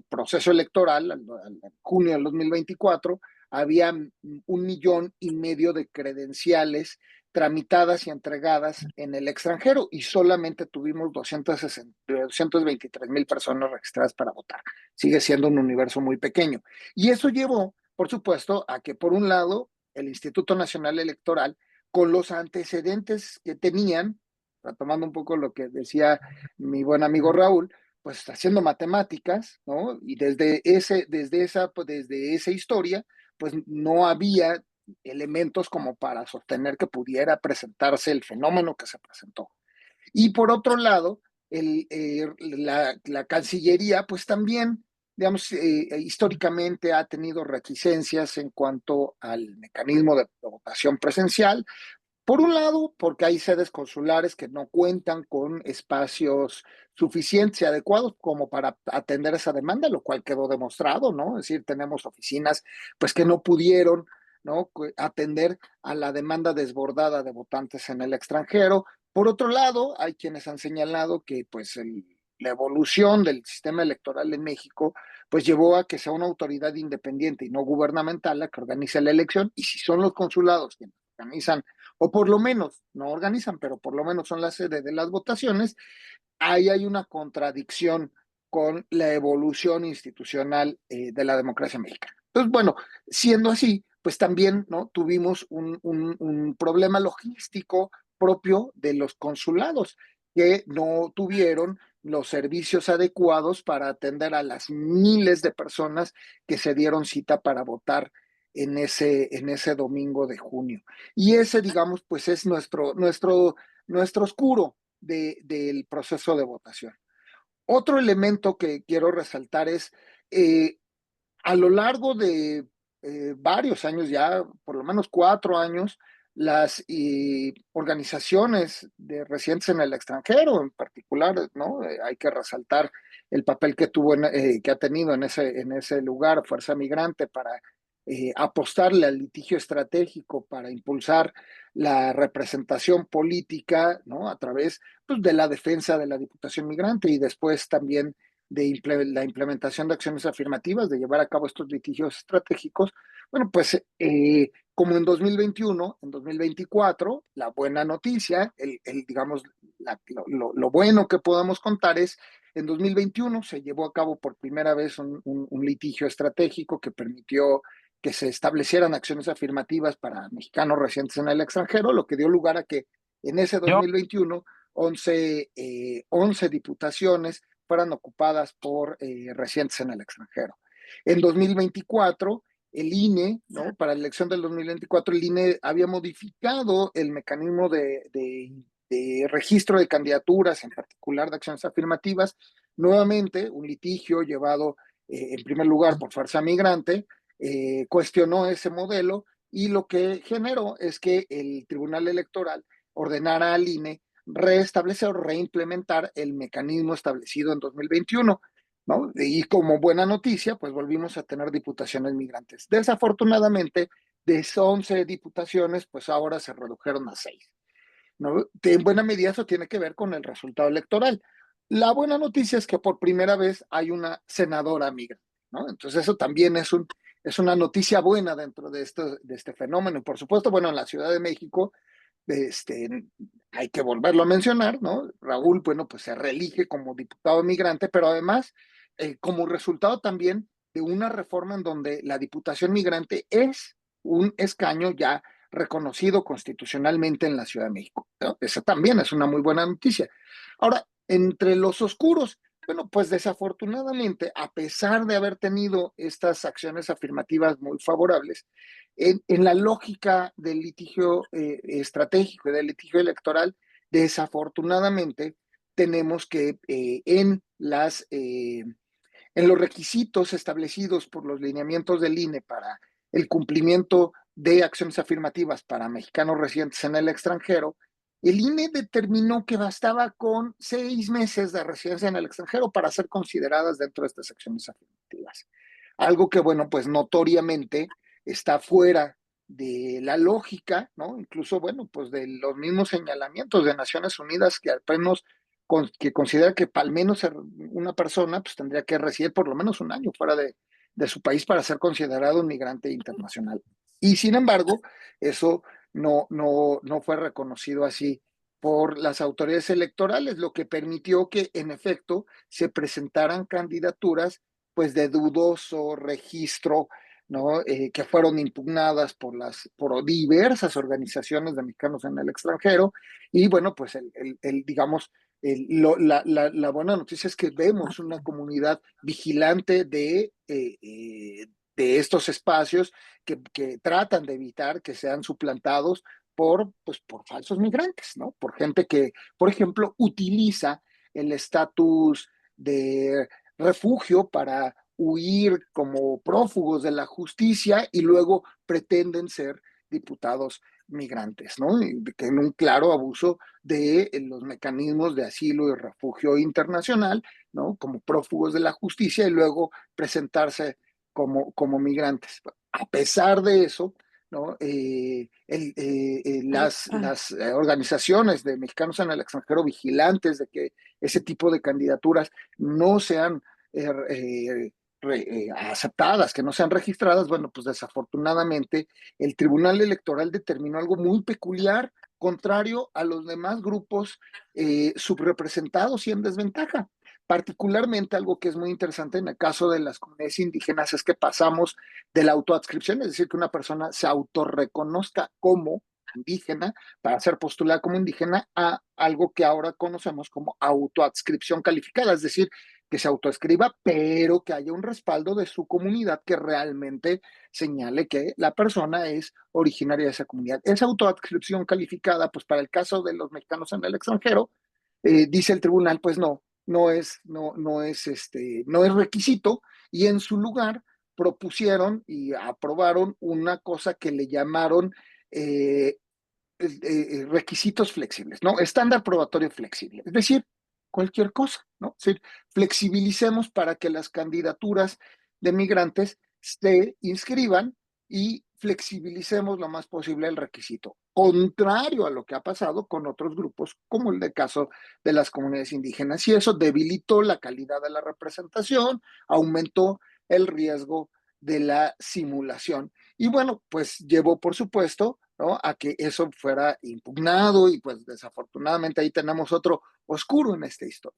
proceso electoral, al junio del 2024, había 1,5 millones de credenciales tramitadas y entregadas en el extranjero, y solamente tuvimos 223,000 personas registradas para votar. Sigue siendo un universo muy pequeño. Y eso llevó, por supuesto, a que, por un lado, el Instituto Nacional Electoral, con los antecedentes que tenían, retomando un poco lo que decía mi buen amigo Raúl, pues haciendo matemáticas, ¿no? Y desde esa historia, pues no había elementos como para sostener que pudiera presentarse el fenómeno que se presentó. Y por otro lado, la Cancillería, pues también, digamos, históricamente ha tenido reticencias en cuanto al mecanismo de votación presencial. Por un lado, porque hay sedes consulares que no cuentan con espacios suficientes y adecuados como para atender esa demanda, lo cual quedó demostrado, ¿no? Es decir, tenemos oficinas pues que no pudieron, ¿no?, atender a la demanda desbordada de votantes en el extranjero. Por otro lado, hay quienes han señalado que pues la evolución del sistema electoral en México pues llevó a que sea una autoridad independiente y no gubernamental la que organice la elección, y si son los consulados quienes organizan, o por lo menos no organizan, pero por lo menos son la sede de las votaciones, ahí hay una contradicción con la evolución institucional de la democracia mexicana. Entonces, bueno, siendo así, pues también, ¿no?, tuvimos un problema logístico propio de los consulados, que no tuvieron los servicios adecuados para atender a las miles de personas que se dieron cita para votar en ese domingo de junio. Y ese, digamos, pues es nuestro oscuro del proceso de votación. Otro elemento que quiero resaltar es, a lo largo de varios años, ya por lo menos 4 años, las organizaciones de residentes en el extranjero, en particular, ¿no? Hay que resaltar el papel que que ha tenido en ese lugar Fuerza Migrante para apostarle al litigio estratégico para impulsar la representación política, ¿no?, a través pues, de la defensa de la Diputación Migrante, y después también de la implementación de acciones afirmativas, de llevar a cabo estos litigios estratégicos. Bueno, pues como en 2021, en 2024, la buena noticia, digamos, lo bueno que podamos contar es, en 2021 se llevó a cabo por primera vez un litigio estratégico que permitió que se establecieran acciones afirmativas para mexicanos residentes en el extranjero, lo que dio lugar a que en ese 2021 11 diputaciones fueran ocupadas por residentes en el extranjero. En 2024, el INE, ¿no?, para la elección del 2024, el INE había modificado el mecanismo de registro de candidaturas, en particular de acciones afirmativas. Nuevamente, un litigio llevado en primer lugar por Fuerza Migrante, cuestionó ese modelo, y lo que generó es que el Tribunal Electoral ordenara al INE reestablecer o reimplementar el mecanismo establecido en 2021, ¿no? Y como buena noticia, pues volvimos a tener diputaciones migrantes. Desafortunadamente, de 11 diputaciones, pues ahora se redujeron a 6, ¿no? En buena medida eso tiene que ver con el resultado electoral. La buena noticia es que por primera vez hay una senadora migrante, ¿no? Entonces eso también es una noticia buena dentro de este fenómeno. Y por supuesto, bueno, en la Ciudad de México, hay que volverlo a mencionar, ¿no? Raúl, bueno, pues se reelige como diputado migrante, pero además, como resultado también de una reforma en donde la diputación migrante es un escaño ya reconocido constitucionalmente en la Ciudad de México, ¿no? Esa también es una muy buena noticia. Ahora, entre los oscuros, bueno, pues desafortunadamente, a pesar de haber tenido estas acciones afirmativas muy favorables, en la lógica del litigio estratégico y del litigio electoral, desafortunadamente tenemos que en los requisitos establecidos por los lineamientos del INE para el cumplimiento de acciones afirmativas para mexicanos residentes en el extranjero, el INE determinó que bastaba con 6 meses de residencia en el extranjero para ser consideradas dentro de estas acciones afirmativas. Algo que, bueno, pues notoriamente está fuera de la lógica, ¿no? Incluso, bueno, pues de los mismos señalamientos de Naciones Unidas que apenas que considera que al menos una persona pues tendría que residir por lo menos un año fuera de su país para ser considerado un migrante internacional. Y sin embargo, eso no fue reconocido así por las autoridades electorales, lo que permitió que en efecto se presentaran candidaturas pues de dudoso registro, ¿no? Que fueron impugnadas por diversas organizaciones de mexicanos en el extranjero. Y bueno, pues digamos, la buena noticia es que vemos una comunidad vigilante de estos espacios que tratan de evitar que sean suplantados pues, por falsos migrantes, ¿no? Por gente que, por ejemplo, utiliza el estatus de refugio para huir como prófugos de la justicia y luego pretenden ser diputados migrantes, ¿no? En un claro abuso de los mecanismos de asilo y refugio internacional, ¿no? Como prófugos de la justicia y luego presentarse como migrantes. A pesar de eso, ¿no? Las organizaciones de mexicanos en el extranjero vigilantes de que ese tipo de candidaturas no sean aceptadas, que no sean registradas, bueno, pues desafortunadamente el Tribunal Electoral determinó algo muy peculiar, contrario a los demás grupos subrepresentados y en desventaja. Particularmente algo que es muy interesante en el caso de las comunidades indígenas es que pasamos de la autoadscripción, es decir, que una persona se autorreconozca como indígena para ser postulada como indígena, a algo que ahora conocemos como autoadscripción calificada, es decir, que se autoescriba, pero que haya un respaldo de su comunidad que realmente señale que la persona es originaria de esa comunidad. Esa autoadscripción calificada, pues para el caso de los mexicanos en el extranjero, dice el tribunal, pues no es requisito, y en su lugar propusieron y aprobaron una cosa que le llamaron requisitos flexibles, ¿no? Estándar probatorio flexible, es decir, cualquier cosa, ¿no? Es decir, flexibilicemos para que las candidaturas de migrantes se inscriban y flexibilicemos lo más posible el requisito, contrario a lo que ha pasado con otros grupos, como el caso de las comunidades indígenas, y eso debilitó la calidad de la representación, aumentó el riesgo de la simulación. Y bueno, pues llevó, por supuesto, ¿no?, a que eso fuera impugnado y pues desafortunadamente ahí tenemos otro oscuro en esta historia.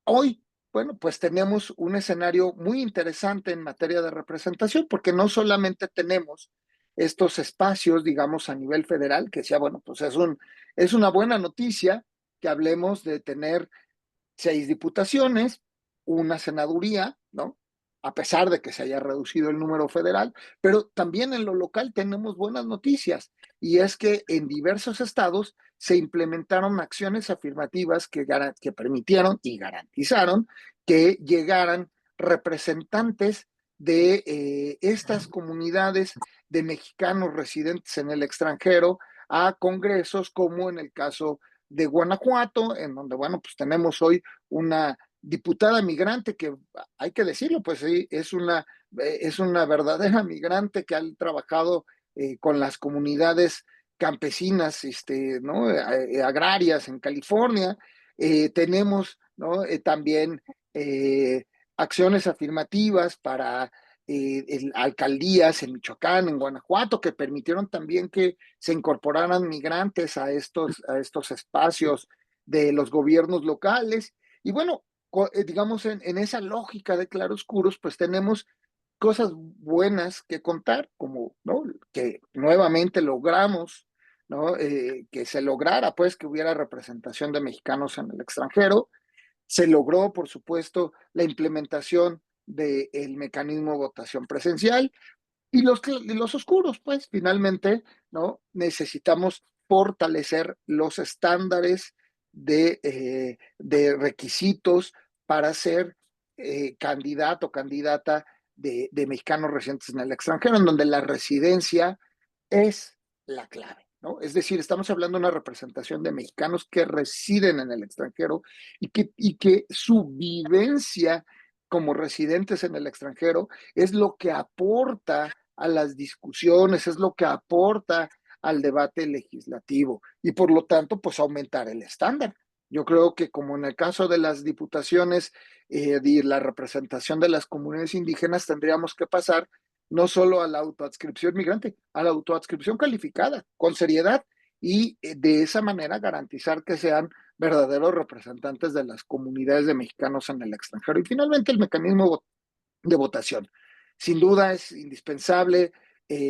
Hoy, bueno, pues tenemos un escenario muy interesante en materia de representación, porque no solamente tenemos estos espacios, digamos, a nivel federal, que decía, bueno, pues es una buena noticia que hablemos de tener 6 diputaciones, una senaduría, ¿no? A pesar de que se haya reducido el número federal, pero también en lo local tenemos buenas noticias, y es que en diversos estados se implementaron acciones afirmativas que permitieron y garantizaron que llegaran representantes de estas comunidades de mexicanos residentes en el extranjero a congresos, como en el caso de Guanajuato, en donde, bueno, pues tenemos hoy una diputada migrante que, hay que decirlo, pues sí, es una verdadera migrante que ha trabajado con las comunidades campesinas, ¿no? Agrarias en California. Tenemos, ¿no? También acciones afirmativas para alcaldías en Michoacán, en Guanajuato, que permitieron también que se incorporaran migrantes a estos espacios de los gobiernos locales. Y bueno, digamos, en esa lógica de claroscuros, pues tenemos cosas buenas que contar, como, ¿no? Que nuevamente logramos, ¿no? Que se lograra, pues, que hubiera representación de mexicanos en el extranjero. Se logró, por supuesto, la implementación del mecanismo de votación presencial, y los oscuros, pues, finalmente, ¿no? Necesitamos fortalecer los estándares de requisitos para ser candidato o candidata de mexicanos residentes en el extranjero, en donde la residencia es la clave, ¿no? Es decir, estamos hablando de una representación de mexicanos que residen en el extranjero y que su vivencia como residentes en el extranjero es lo que aporta a las discusiones, es lo que aporta al debate legislativo y por lo tanto, pues aumentar el estándar. Yo creo que como en el caso de las diputaciones de la representación de las comunidades indígenas, tendríamos que pasar no solo a la autoadscripción migrante, a la autoadscripción calificada, con seriedad, y de esa manera garantizar que sean verdaderos representantes de las comunidades de mexicanos en el extranjero. Y finalmente el mecanismo de votación. Sin duda es indispensable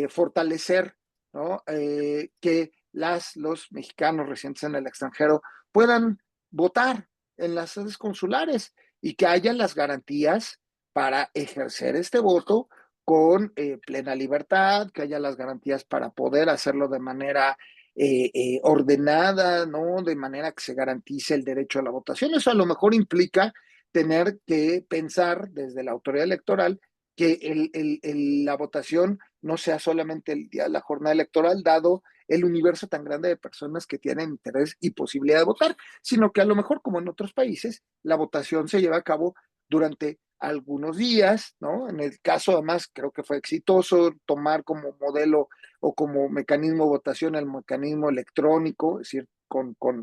fortalecer, ¿no? Que los mexicanos residentes en el extranjero puedan votar en las sedes consulares y que haya las garantías para ejercer este voto con plena libertad, que haya las garantías para poder hacerlo de manera ordenada, ¿no? De manera que se garantice el derecho a la votación. Eso a lo mejor implica tener que pensar desde la autoridad electoral que la votación no sea solamente el día de la jornada electoral, dado el universo tan grande de personas que tienen interés y posibilidad de votar, sino que a lo mejor, como en otros países, la votación se lleva a cabo durante algunos días, ¿no? En el caso, además, creo que fue exitoso tomar como modelo o como mecanismo de votación el mecanismo electrónico, es decir,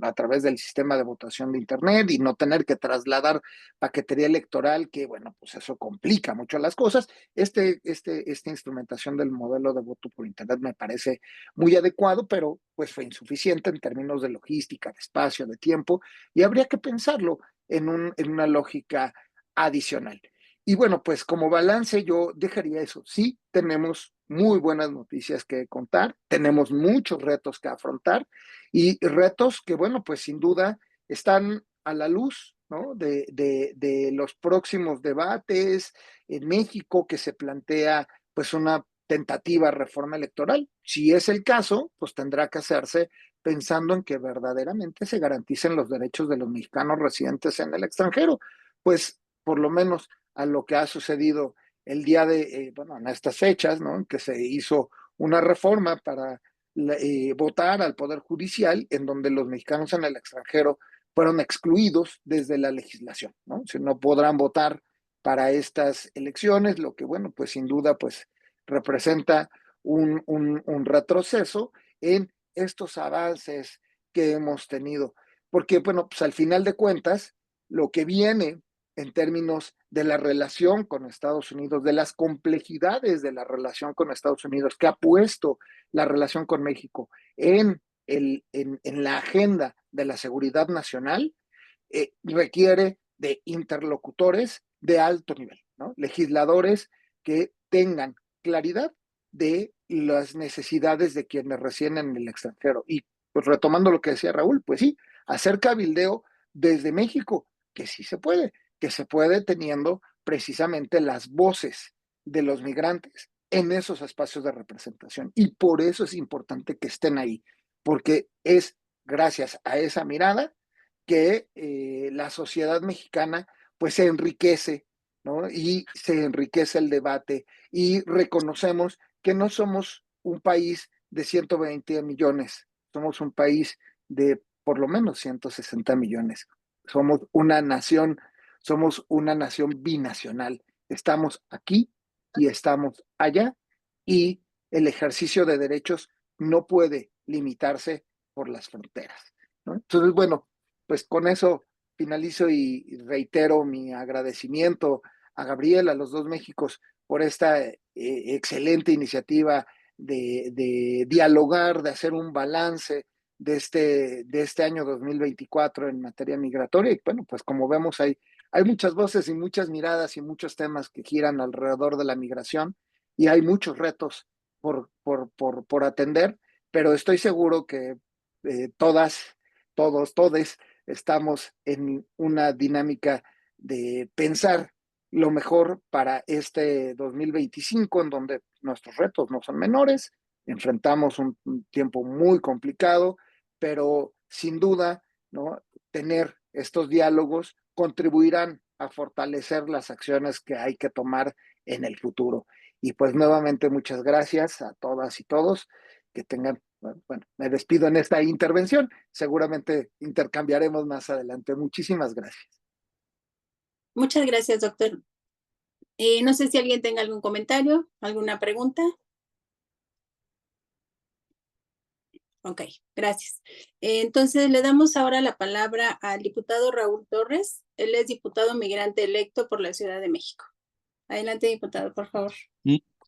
a través del sistema de votación de Internet y no tener que trasladar paquetería electoral, que bueno, pues eso complica mucho las cosas. Esta instrumentación del modelo de voto por Internet me parece muy adecuado, pero pues fue insuficiente en términos de logística, de espacio, de tiempo, y habría que pensarlo en una lógica adicional. Y bueno, pues como balance yo dejaría eso. Sí, tenemos muy buenas noticias que contar, tenemos muchos retos que afrontar y retos que, bueno, pues sin duda están a la luz, ¿no? de los próximos debates en México, que se plantea pues una tentativa reforma electoral. Si es el caso, pues tendrá que hacerse pensando en que verdaderamente se garanticen los derechos de los mexicanos residentes en el extranjero. Pues por lo menos a lo que ha sucedido el día de, bueno, en estas fechas, ¿no? En que se hizo una reforma para votar al Poder Judicial, en donde los mexicanos en el extranjero fueron excluidos desde la legislación, ¿no? O sea, no podrán votar para estas elecciones, lo que, bueno, pues sin duda, pues representa un retroceso en estos avances que hemos tenido. Porque, bueno, pues al final de cuentas, lo que viene en términos de la relación con Estados Unidos, de las complejidades de la relación con Estados Unidos, que ha puesto la relación con México en la agenda de la seguridad nacional, requiere de interlocutores de alto nivel, ¿no? Legisladores que tengan claridad de las necesidades de quienes residen en el extranjero. Y pues retomando lo que decía Raúl, pues sí, hacer cabildeo desde México, que sí que se puede teniendo precisamente las voces de los migrantes en esos espacios de representación. Y por eso es importante que estén ahí, porque es gracias a esa mirada que la sociedad mexicana pues se enriquece, ¿no? Y se enriquece el debate y reconocemos que no somos un país de 120 millones, somos un país de por lo menos 160 millones. Somos una nación binacional. Estamos aquí y estamos allá, y el ejercicio de derechos no puede limitarse por las fronteras, ¿no? Entonces, bueno, pues con eso finalizo y reitero mi agradecimiento a Gabriel, a los dos Méxicos, por esta excelente iniciativa de dialogar, de hacer un balance de este año 2024 en materia migratoria. Y bueno, pues como vemos, hay muchas voces y muchas miradas y muchos temas que giran alrededor de la migración, y hay muchos retos por atender, pero estoy seguro que todas, todes estamos en una dinámica de pensar lo mejor para este 2025, en donde nuestros retos no son menores, enfrentamos un tiempo muy complicado, pero sin duda, ¿no?, tener estos diálogos contribuirán a fortalecer las acciones que hay que tomar en el futuro. Y pues nuevamente muchas gracias a todas y todos. Que tengan, bueno, me despido en esta intervención. Seguramente intercambiaremos más adelante. Muchísimas gracias. Muchas gracias, doctor. No sé si alguien tenga algún comentario, alguna pregunta. Ok, gracias. Entonces le damos ahora la palabra al diputado Raúl Torres. Él es diputado migrante electo por la Ciudad de México. Adelante, diputado, por favor.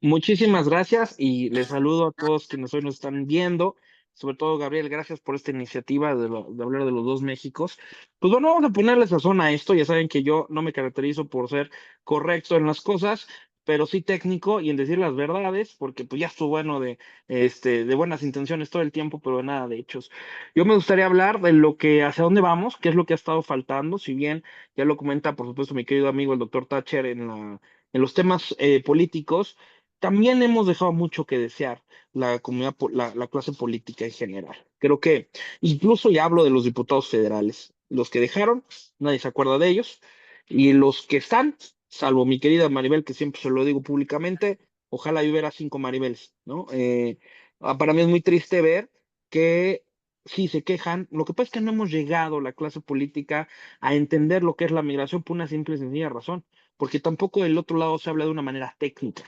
Muchísimas gracias y les saludo a todos quienes hoy nos están viendo, sobre todo Gabriel, gracias por esta iniciativa de hablar de los dos Méxicos. Pues bueno, vamos a ponerle sazón a esto. Ya saben que yo no me caracterizo por ser correcto en las cosas, pero sí técnico y en decir las verdades, porque pues ya estuvo bueno de buenas intenciones todo el tiempo, pero de nada de hechos. Yo me gustaría hablar de lo que, hacia dónde vamos, qué es lo que ha estado faltando, si bien ya lo comenta, por supuesto, mi querido amigo el doctor Thatcher en los temas políticos. También hemos dejado mucho que desear la comunidad, la clase política en general. Creo que incluso ya hablo de los diputados federales. Los que dejaron, nadie se acuerda de ellos. Y los que están, salvo mi querida Maribel, que siempre se lo digo públicamente, ojalá yo hubiera 5 Maribeles, ¿no? Para mí es muy triste ver que sí se quejan. Lo que pasa es que no hemos llegado, la clase política, a entender lo que es la migración por una simple y sencilla razón, porque tampoco del otro lado se habla de una manera técnica,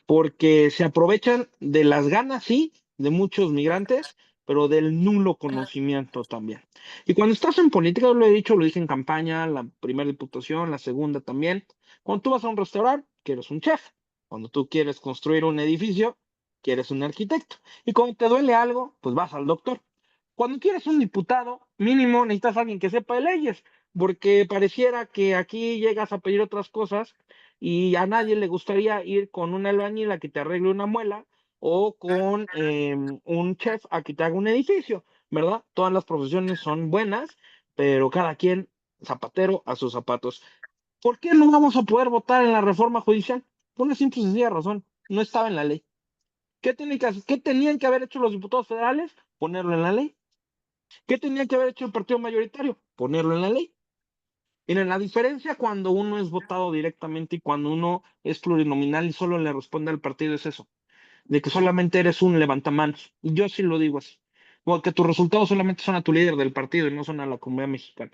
porque se aprovechan de las ganas, sí, de muchos migrantes, pero del nulo conocimiento también. Y cuando estás en política, lo he dicho, lo dije en campaña, la primera diputación, la segunda también, cuando tú vas a un restaurante, quieres un chef; cuando tú quieres construir un edificio, quieres un arquitecto; y cuando te duele algo, pues vas al doctor. Cuando quieres un diputado, mínimo necesitas a alguien que sepa de leyes, porque pareciera que aquí llegas a pedir otras cosas y a nadie le gustaría ir con un albañil a que te arregle una muela o con un chef a que te haga un edificio, ¿verdad? Todas las profesiones son buenas, pero cada quien zapatero a sus zapatos. ¿Por qué no vamos a poder votar en la reforma judicial? Por una simple y sencilla razón: no estaba en la ley. ¿Qué tenían que haber hecho los diputados federales? Ponerlo en la ley. ¿Qué tenía que haber hecho el partido mayoritario? Ponerlo en la ley. Miren, la diferencia cuando uno es votado directamente y cuando uno es plurinominal y solo le responde al partido es eso, de que solamente eres un levantamanos. Y yo sí lo digo así. Porque tus resultados solamente son a tu líder del partido y no son a la comunidad mexicana.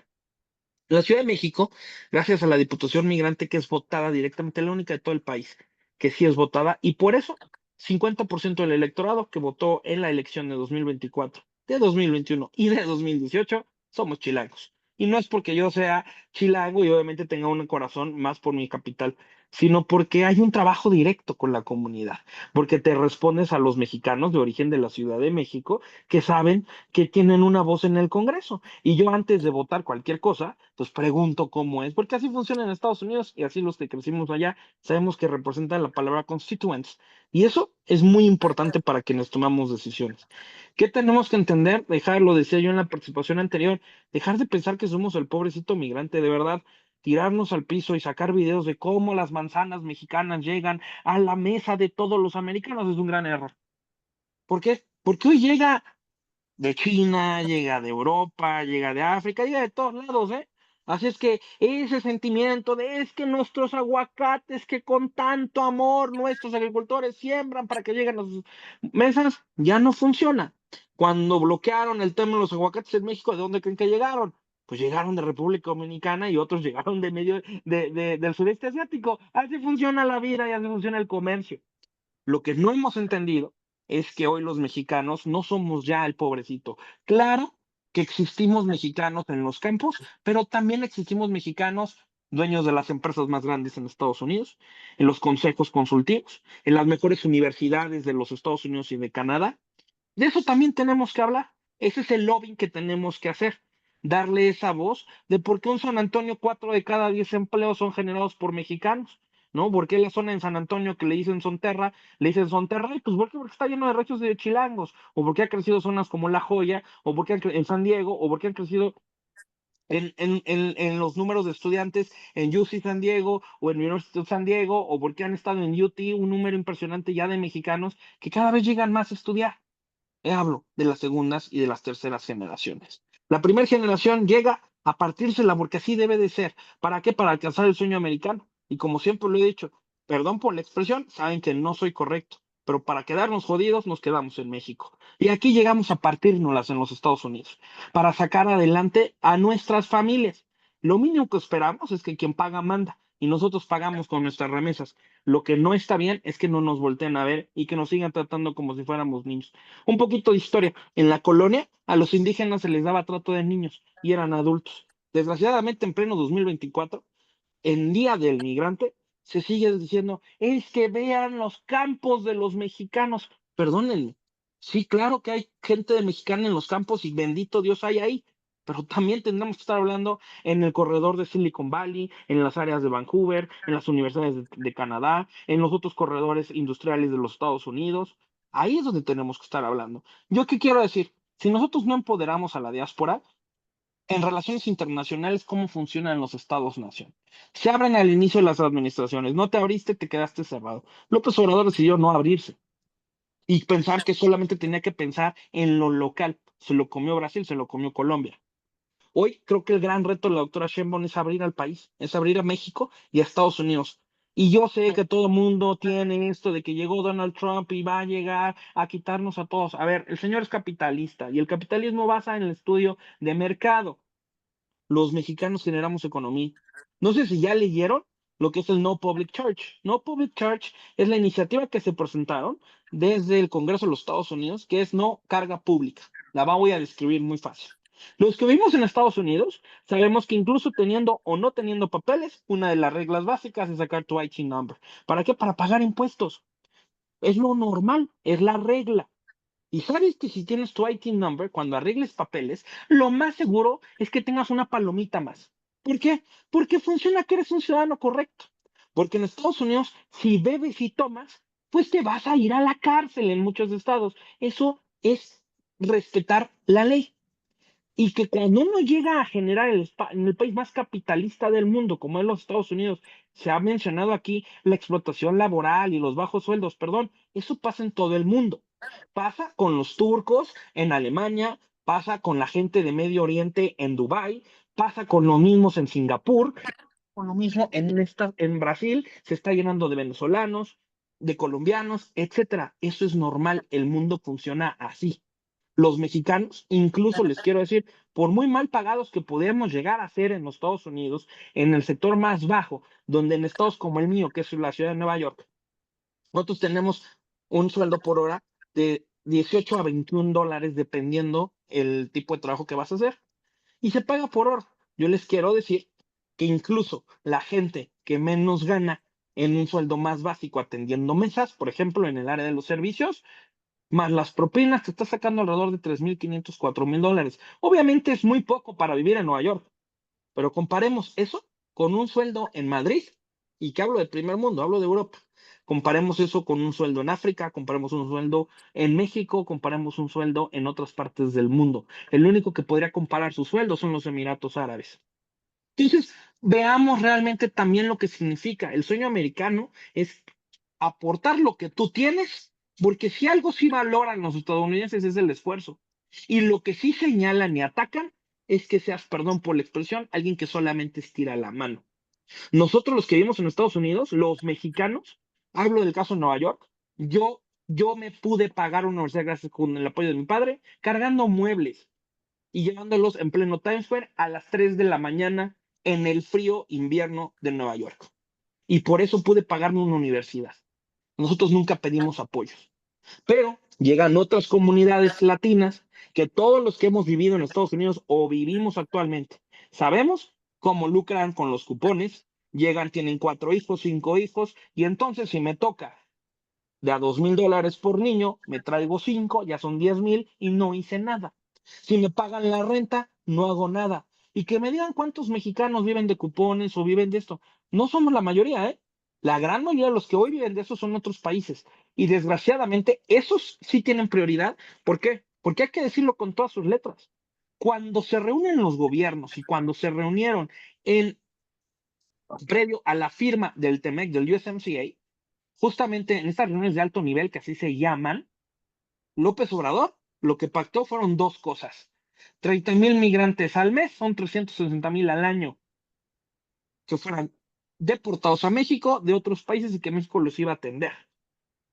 La Ciudad de México, gracias a la Diputación Migrante, que es votada directamente, la única de todo el país que sí es votada, y por eso 50% del electorado que votó en la elección de 2024, de 2021 y de 2018 somos chilangos. Y no es porque yo sea chilango y obviamente tenga un corazón más por mi capital, sino porque hay un trabajo directo con la comunidad, porque te respondes a los mexicanos de origen de la Ciudad de México que saben que tienen una voz en el Congreso. Y yo, antes de votar cualquier cosa, pues pregunto cómo es, porque así funciona en Estados Unidos y así los que crecimos allá sabemos que representan la palabra constituents. Y eso es muy importante para quienes tomamos decisiones. ¿Qué tenemos que entender? Dejar, lo decía yo en la participación anterior, dejar de pensar que somos el pobrecito migrante, de verdad. Tirarnos al piso y sacar videos de cómo las manzanas mexicanas llegan a la mesa de todos los americanos es un gran error. ¿Por qué? Porque hoy llega de China, llega de Europa, llega de África, llega de todos lados, ¿eh? Así es que ese sentimiento de es que nuestros aguacates que con tanto amor nuestros agricultores siembran para que lleguen a sus mesas, ya no funciona. Cuando bloquearon el tema de los aguacates en México, ¿de dónde creen que llegaron? Pues llegaron de República Dominicana y otros llegaron de del sudeste asiático. Así funciona la vida y así funciona el comercio. Lo que no hemos entendido es que hoy los mexicanos no somos ya el pobrecito. Claro que existimos mexicanos en los campos, pero también existimos mexicanos dueños de las empresas más grandes en Estados Unidos, en los consejos consultivos, en las mejores universidades de los Estados Unidos y de Canadá. De eso también tenemos que hablar. Ese es el lobbying que tenemos que hacer. Darle esa voz de por qué en San Antonio 4 de cada 10 empleos son generados por mexicanos, ¿no? ¿Por qué la zona en San Antonio que le dicen Sonterra, le dicen Sonterra? Pues porque está lleno de regios de chilangos, o porque ha crecido zonas como La Joya, o porque en San Diego, o porque han crecido en los números de estudiantes en UC San Diego o en University of San Diego, o porque han estado en UT un número impresionante ya de mexicanos que cada vez llegan más a estudiar. Hablo de las segundas y de las terceras generaciones. La primera generación llega a partírsela porque así debe de ser. ¿Para qué? Para alcanzar el sueño americano. Y como siempre lo he dicho, perdón por la expresión, saben que no soy correcto, pero para quedarnos jodidos nos quedamos en México. Y aquí llegamos a partírnoslas en los Estados Unidos para sacar adelante a nuestras familias. Lo mínimo que esperamos es que quien paga manda y nosotros pagamos con nuestras remesas. Lo que no está bien es que no nos volteen a ver y que nos sigan tratando como si fuéramos niños. Un poquito de historia. En la colonia, a los indígenas se les daba trato de niños y eran adultos. Desgraciadamente, en pleno 2024, en Día del Migrante, se sigue diciendo, es que vean los campos de los mexicanos. Perdónenme. Sí, claro que hay gente de mexicana en los campos y bendito Dios hay ahí, pero también tendremos que estar hablando en el corredor de Silicon Valley, en las áreas de Vancouver, en las universidades de Canadá, en los otros corredores industriales de los Estados Unidos. Ahí es donde tenemos que estar hablando. ¿Yo qué quiero decir? Si nosotros no empoderamos a la diáspora, en relaciones internacionales, ¿cómo funcionan los estados-nación? Se abren al inicio de las administraciones. No te abriste, te quedaste cerrado. López Obrador decidió no abrirse y pensar que solamente tenía que pensar en lo local. Se lo comió Brasil, se lo comió Colombia. Hoy creo que el gran reto de la doctora Sheinbaum es abrir al país, es abrir a México y a Estados Unidos. Y yo sé que todo el mundo tiene esto de que llegó Donald Trump y va a llegar a quitarnos a todos. A ver, el señor es capitalista y el capitalismo basa en el estudio de mercado. Los mexicanos generamos economía. No sé si ya leyeron lo que es el No Public Charge. No Public Charge es la iniciativa que se presentaron desde el Congreso de los Estados Unidos, que es no carga pública. La voy a describir muy fácil. Los que vivimos en Estados Unidos sabemos que incluso teniendo o no teniendo papeles, una de las reglas básicas es sacar tu IT number. ¿Para qué? Para pagar impuestos. Es lo normal, es la regla. Y sabes que si tienes tu IT number, cuando arregles papeles, lo más seguro es que tengas una palomita más. ¿Por qué? Porque funciona que eres un ciudadano correcto. Porque en Estados Unidos, si bebes y tomas, pues te vas a ir a la cárcel en muchos estados. Eso es respetar la ley. Y que cuando uno llega a generar en el país más capitalista del mundo, como es los Estados Unidos, se ha mencionado aquí la explotación laboral y los bajos sueldos, perdón, eso pasa en todo el mundo. Pasa con los turcos en Alemania, pasa con la gente de Medio Oriente en Dubái, pasa con los mismos en Singapur, con lo mismo en Brasil, se está llenando de venezolanos, de colombianos, etcétera. Eso es normal, el mundo funciona así. Los mexicanos, incluso les quiero decir, por muy mal pagados que podemos llegar a ser en los Estados Unidos, en el sector más bajo, donde en estados como el mío, que es la ciudad de Nueva York, nosotros tenemos un sueldo por hora de 18 a 21 dólares, dependiendo el tipo de trabajo que vas a hacer, y se paga por hora. Yo les quiero decir que incluso la gente que menos gana en un sueldo más básico atendiendo mesas, por ejemplo, en el área de los servicios, más las propinas, te está sacando alrededor de 3,500, 4,000 dólares. Obviamente es muy poco para vivir en Nueva York, pero comparemos eso con un sueldo en Madrid, y que hablo del primer mundo, hablo de Europa. Comparemos eso con un sueldo en África, comparemos un sueldo en México, comparemos un sueldo en otras partes del mundo. El único que podría comparar su sueldo son los Emiratos Árabes. Entonces, veamos realmente también lo que significa. El sueño americano es aportar lo que tú tienes, porque si algo sí valoran los estadounidenses es el esfuerzo. Y lo que sí señalan y atacan es que seas, perdón por la expresión, alguien que solamente estira la mano. Nosotros los que vivimos en Estados Unidos, los mexicanos, hablo del caso de Nueva York, yo me pude pagar una universidad gracias con el apoyo de mi padre, cargando muebles y llevándolos en pleno Times Square a las 3 de la mañana en el frío invierno de Nueva York. Y por eso pude pagarme una universidad. Nosotros nunca pedimos apoyos. Pero llegan otras comunidades latinas que todos los que hemos vivido en Estados Unidos o vivimos actualmente, sabemos cómo lucran con los cupones, llegan, tienen 4 hijos, 5 hijos, y entonces si me toca de a $2,000 por niño, me traigo 5, ya son 10,000 y no hice nada. Si me pagan la renta, no hago nada. Y que me digan cuántos mexicanos viven de cupones o viven de esto. No somos la mayoría, ¿eh? La gran mayoría de los que hoy viven de eso son otros países. Y desgraciadamente, esos sí tienen prioridad. ¿Por qué? Porque hay que decirlo con todas sus letras. Cuando se reúnen los gobiernos y cuando se reunieron en previo a la firma del TEMEC, del USMCA, justamente en estas reuniones de alto nivel, que así se llaman, López Obrador lo que pactó fueron 2 cosas. 30,000 migrantes al mes, son 360,000 al año, que fueran deportados a México de otros países y que México los iba a atender.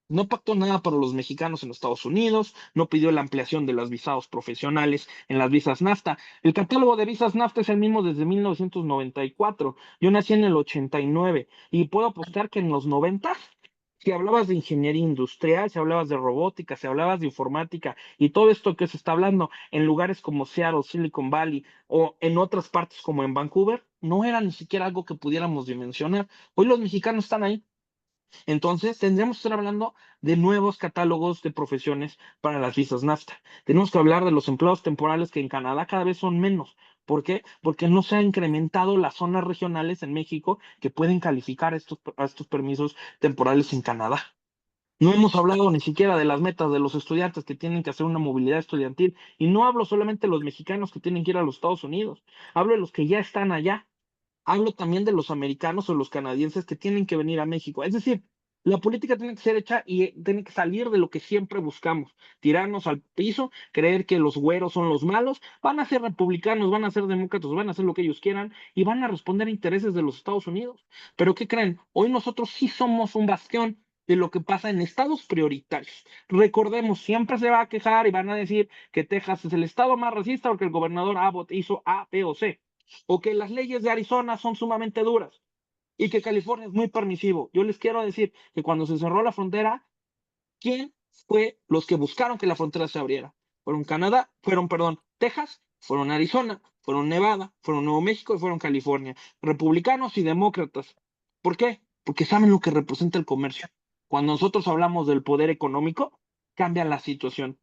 No pactó nada para los mexicanos en los Estados Unidos, no pidió la ampliación de los visados profesionales en las visas NAFTA. El catálogo de visas NAFTA es el mismo desde 1994. Yo nací en el 89 y puedo apostar que en los 90, si hablabas de ingeniería industrial, si hablabas de robótica, si hablabas de informática y todo esto que se está hablando en lugares como Seattle, Silicon Valley o en otras partes como en Vancouver, no era ni siquiera algo que pudiéramos dimensionar. Hoy los mexicanos están ahí. Entonces, tendríamos que estar hablando de nuevos catálogos de profesiones para las visas NAFTA. Tenemos que hablar de los empleados temporales que en Canadá cada vez son menos. ¿Por qué? Porque no se han incrementado las zonas regionales en México que pueden calificar a estos permisos temporales en Canadá. No hemos hablado ni siquiera de las metas de los estudiantes que tienen que hacer una movilidad estudiantil. Y no hablo solamente de los mexicanos que tienen que ir a los Estados Unidos. Hablo de los que ya están allá. Hablo también de los americanos o los canadienses que tienen que venir a México. Es decir, la política tiene que ser hecha y tiene que salir de lo que siempre buscamos, tirarnos al piso, creer que los güeros son los malos, van a ser republicanos, van a ser demócratas, van a hacer lo que ellos quieran y van a responder a intereses de los Estados Unidos. Pero ¿qué creen? Hoy nosotros sí somos un bastión de lo que pasa en estados prioritarios. Recordemos, siempre se va a quejar y van a decir que Texas es el estado más racista porque el gobernador Abbott hizo A, B o C, o que las leyes de Arizona son sumamente duras y que California es muy permisivo. Yo les quiero decir que cuando se cerró la frontera, ¿quién fue los que buscaron que la frontera se abriera? Fueron Canadá, perdón, Texas, fueron Arizona, fueron Nevada, fueron Nuevo México y fueron California. Republicanos y demócratas. ¿Por qué? Porque saben lo que representa el comercio. Cuando nosotros hablamos del poder económico, cambia la situación.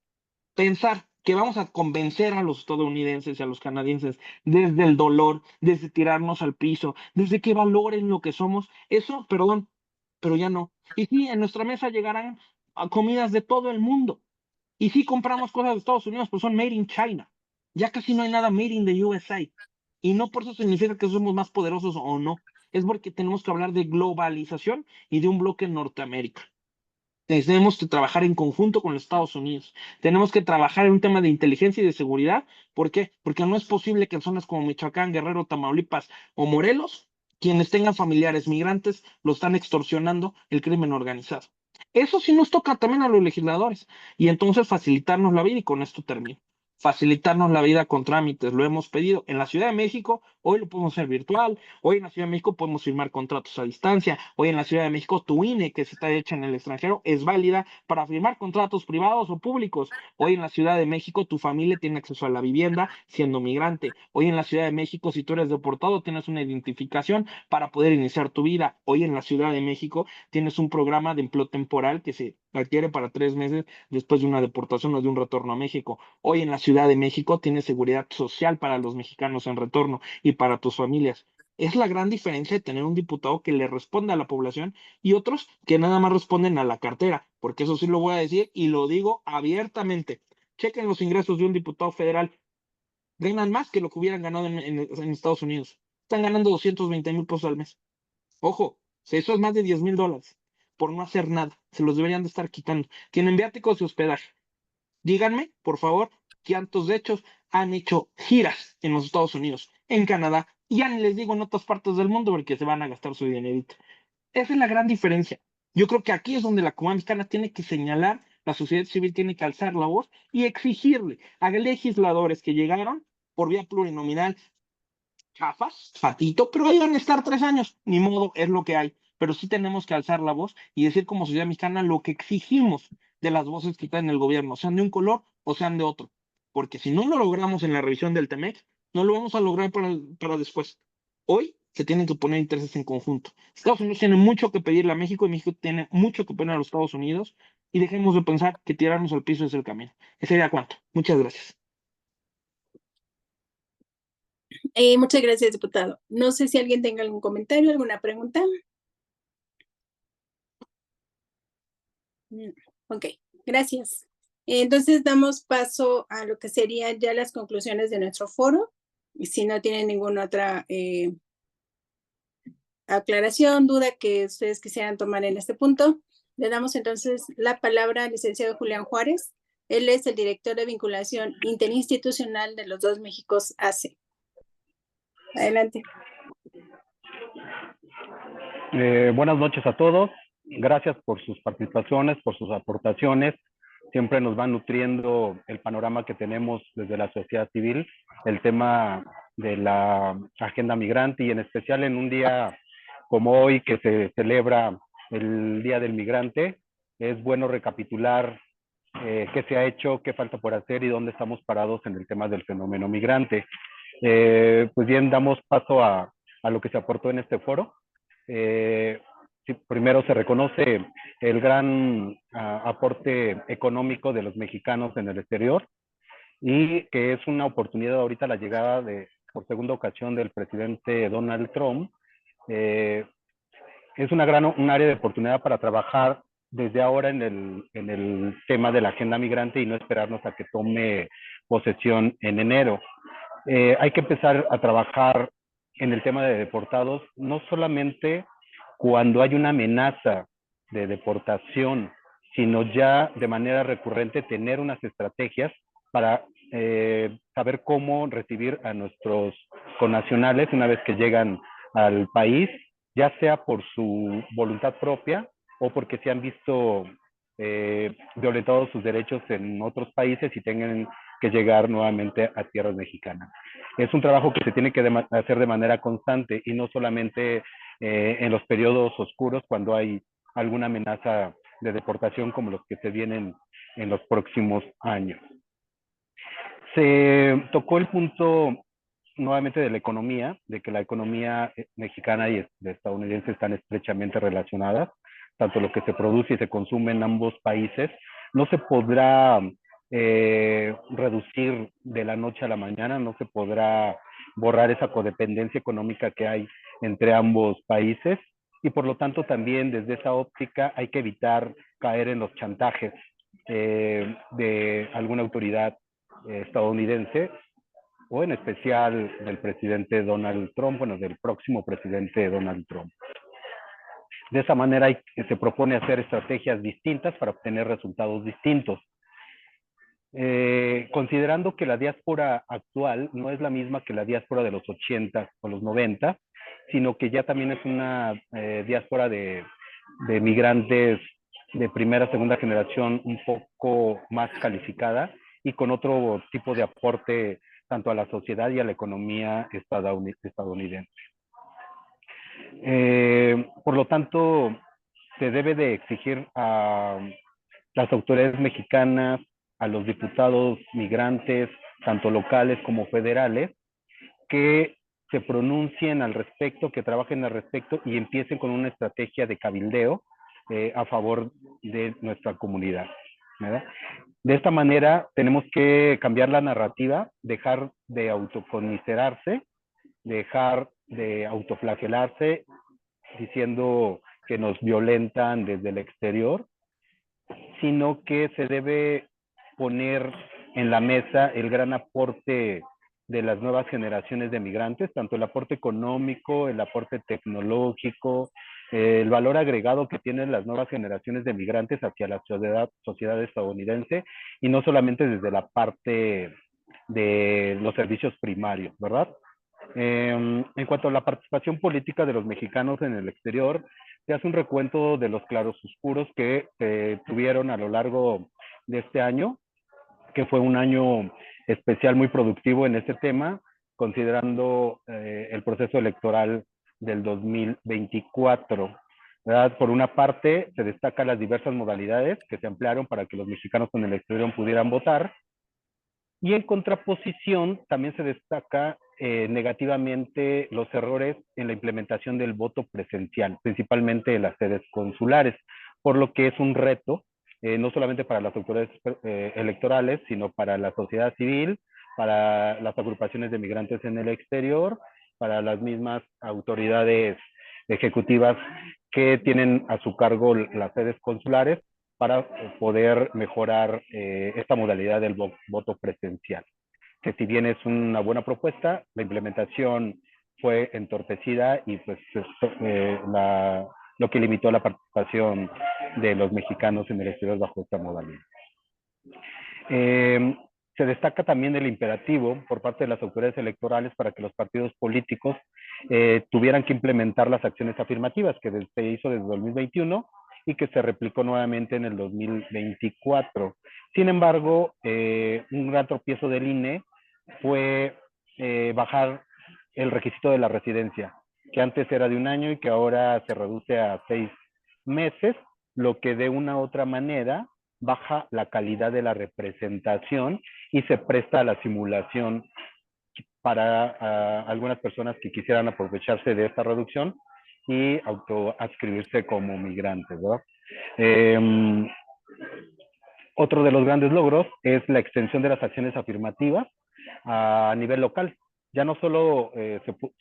Pensar que vamos a convencer a los estadounidenses y a los canadienses desde el dolor, desde tirarnos al piso, desde que valoren lo que somos, eso, perdón, pero ya no. Y sí, en nuestra mesa llegarán a comidas de todo el mundo. Y sí compramos cosas de Estados Unidos, pues son made in China. Ya casi no hay nada made in the USA. Y no por eso significa que somos más poderosos o no. Es porque tenemos que hablar de globalización y de un bloque en Norteamérica. Tenemos que trabajar en conjunto con los Estados Unidos. Tenemos que trabajar en un tema de inteligencia y de seguridad. ¿Por qué? Porque no es posible que en zonas como Michoacán, Guerrero, Tamaulipas o Morelos, quienes tengan familiares migrantes, lo están extorsionando el crimen organizado. Eso sí nos toca también a los legisladores. Y entonces facilitarnos la vida, y con esto termino. Facilitarnos la vida con trámites, lo hemos pedido. En la Ciudad de México, hoy lo podemos hacer virtual. Hoy en la Ciudad de México podemos firmar contratos a distancia. Hoy en la Ciudad de México tu INE, que se está hecha en el extranjero, es válida para firmar contratos privados o públicos. Hoy en la Ciudad de México tu familia tiene acceso a la vivienda siendo migrante. Hoy en la Ciudad de México, si tú eres deportado, tienes una identificación para poder iniciar tu vida. Hoy en la Ciudad de México tienes un programa de empleo temporal que se adquiere para 3 meses después de una deportación o de un retorno a México. Hoy en la Ciudad de México tienes seguridad social para los mexicanos en retorno y para tus familias. Es la gran diferencia de tener un diputado que le responde a la población y otros que nada más responden a la cartera, porque eso sí lo voy a decir y lo digo abiertamente. Chequen los ingresos de un diputado federal. Ganan más que lo que hubieran ganado en Estados Unidos. Están ganando 220,000 pesos al mes. Ojo, eso es más de $10,000 por no hacer nada. Se los deberían de estar quitando. Tienen viáticos y hospedaje. Díganme, por favor, ¿Cuántos, de hecho, han hecho giras en los Estados Unidos, en Canadá, y ya ni les digo en otras partes del mundo porque se van a gastar su dinerito? Esa es la gran diferencia. Yo creo que aquí es donde la comunidad mexicana tiene que señalar, la sociedad civil tiene que alzar la voz y exigirle a legisladores que llegaron por vía plurinominal, chafas, fatito, pero ahí van a estar 3 años, ni modo, es lo que hay. Pero sí tenemos que alzar la voz y decir como sociedad mexicana lo que exigimos de las voces que están en el gobierno, sean de un color o sean de otro. Porque si no lo logramos en la revisión del TEMEC, no lo vamos a lograr para después. Hoy se tienen que poner intereses en conjunto. Estados Unidos tiene mucho que pedirle a México y México tiene mucho que pedirle a los Estados Unidos, y dejemos de pensar que tirarnos al piso es el camino. Ese sería cuánto. Muchas gracias. Muchas gracias, diputado. No sé si alguien tenga algún comentario, alguna pregunta. Ok, gracias. Entonces damos paso a lo que serían ya las conclusiones de nuestro foro. Y si no tienen ninguna otra aclaración, duda que ustedes quisieran tomar en este punto, le damos entonces la palabra al licenciado Julián Juárez. Él es el director de vinculación interinstitucional de los Dos Méxicos AC. Adelante. Buenas noches a todos. Gracias por sus participaciones, por sus aportaciones. Siempre nos van nutriendo el panorama que tenemos desde la sociedad civil, el tema de la agenda migrante, y en especial en un día como hoy que se celebra el Día del Migrante. Es bueno recapitular qué se ha hecho, qué falta por hacer y dónde estamos parados en el tema del fenómeno migrante. Pues bien, damos paso a lo que se aportó en este foro. Primero se reconoce el gran aporte económico de los mexicanos en el exterior, y que es una oportunidad ahorita la llegada por segunda ocasión del presidente Donald Trump. Es un área de oportunidad para trabajar desde ahora en el tema de la agenda migrante y no esperarnos a que tome posesión en enero. Hay que empezar a trabajar en el tema de deportados, no solamente cuando hay una amenaza de deportación, sino ya de manera recurrente tener unas estrategias para saber cómo recibir a nuestros connacionales una vez que llegan al país, ya sea por su voluntad propia o porque se han visto violentados sus derechos en otros países y tengan que llegar nuevamente a tierras mexicanas. Es un trabajo que se tiene que hacer de manera constante y no solamente en los periodos oscuros cuando hay alguna amenaza de deportación como los que se vienen en los próximos años. Se tocó el punto nuevamente de la economía, de que la economía mexicana y estadounidense están estrechamente relacionadas, tanto lo que se produce y se consume en ambos países. No se podrá reducir de la noche a la mañana, no se podrá borrar esa codependencia económica que hay entre ambos países, y por lo tanto también desde esa óptica hay que evitar caer en los chantajes de alguna autoridad estadounidense, o en especial del presidente Donald Trump, bueno, del próximo presidente Donald Trump. De esa manera se propone hacer estrategias distintas para obtener resultados distintos. Considerando que la diáspora actual no es la misma que la diáspora de los 80 o los 90, sino que ya también es una diáspora de migrantes de primera, segunda generación un poco más calificada y con otro tipo de aporte tanto a la sociedad y a la economía estadounidense. Por lo tanto, se debe de exigir a las autoridades mexicanas, a los diputados migrantes, tanto locales como federales, que se pronuncien al respecto, que trabajen al respecto y empiecen con una estrategia de cabildeo a favor de nuestra comunidad, ¿verdad? De esta manera tenemos que cambiar la narrativa, dejar de autoconmiserarse, dejar de autoflagelarse diciendo que nos violentan desde el exterior, sino que se debe poner en la mesa el gran aporte de las nuevas generaciones de migrantes, tanto el aporte económico, el aporte tecnológico, el valor agregado que tienen las nuevas generaciones de migrantes hacia la sociedad estadounidense, y no solamente desde la parte de los servicios primarios, ¿verdad? En cuanto a la participación política de los mexicanos en el exterior, se hace un recuento de los claroscuros que tuvieron a lo largo de este año, que fue un año especial muy productivo en este tema, considerando el proceso electoral del 2024. ¿Verdad? Por una parte, se destacan las diversas modalidades que se ampliaron para que los mexicanos en el exterior pudieran votar, y en contraposición también se destaca negativamente los errores en la implementación del voto presencial, principalmente en las sedes consulares, por lo que es un reto, no solamente para las autoridades electorales, sino para la sociedad civil, para las agrupaciones de migrantes en el exterior, para las mismas autoridades ejecutivas que tienen a su cargo las sedes consulares, para poder mejorar esta modalidad del voto presencial. Que si bien es una buena propuesta, la implementación fue entorpecida y pues lo que limitó la participación de los mexicanos en el exterior bajo esta modalidad. Se destaca también el imperativo por parte de las autoridades electorales para que los partidos políticos tuvieran que implementar las acciones afirmativas que se hizo desde 2021 y que se replicó nuevamente en el 2024. Sin embargo, un gran tropiezo del INE fue bajar el requisito de la residencia, que antes era de 1 año y que ahora se reduce a 6 meses, lo que de una u otra manera baja la calidad de la representación y se presta a la simulación para algunas personas que quisieran aprovecharse de esta reducción y autoadscribirse como migrantes, ¿verdad? Otro de los grandes logros es la extensión de las acciones afirmativas a nivel local. Ya no solo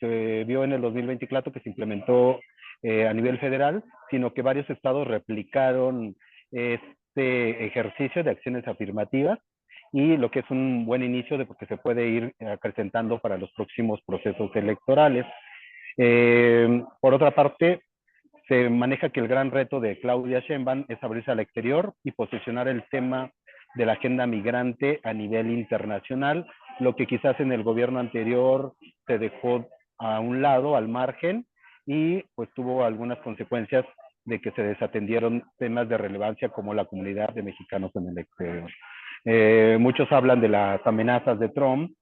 se vio en el 2024 que se implementó a nivel federal, sino que varios estados replicaron este ejercicio de acciones afirmativas, y lo que es un buen inicio de porque se puede ir acrecentando para los próximos procesos electorales. Por otra parte, se maneja que el gran reto de Claudia Sheinbaum es abrirse al exterior y posicionar el tema de la agenda migrante a nivel internacional, lo que quizás en el gobierno anterior se dejó a un lado, al margen, y pues tuvo algunas consecuencias de que se desatendieron temas de relevancia como la comunidad de mexicanos en el exterior. Muchos hablan de las amenazas de Trump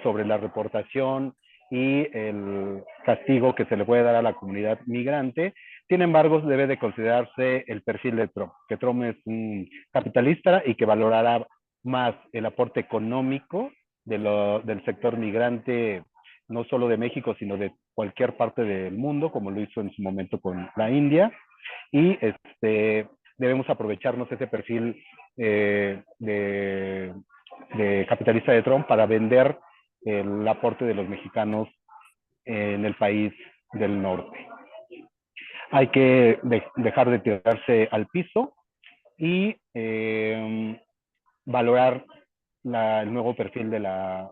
sobre la reportación y el castigo que se le puede dar a la comunidad migrante. Sin embargo, debe de considerarse el perfil de Trump, que Trump es un capitalista y que valorará más el aporte económico del sector migrante, no solo de México, sino de cualquier parte del mundo, como lo hizo en su momento con la India. Y debemos aprovecharnos ese perfil de capitalista de Trump para vender el aporte de los mexicanos en el país del norte. Hay que dejar de tirarse al piso y valorar el nuevo perfil de los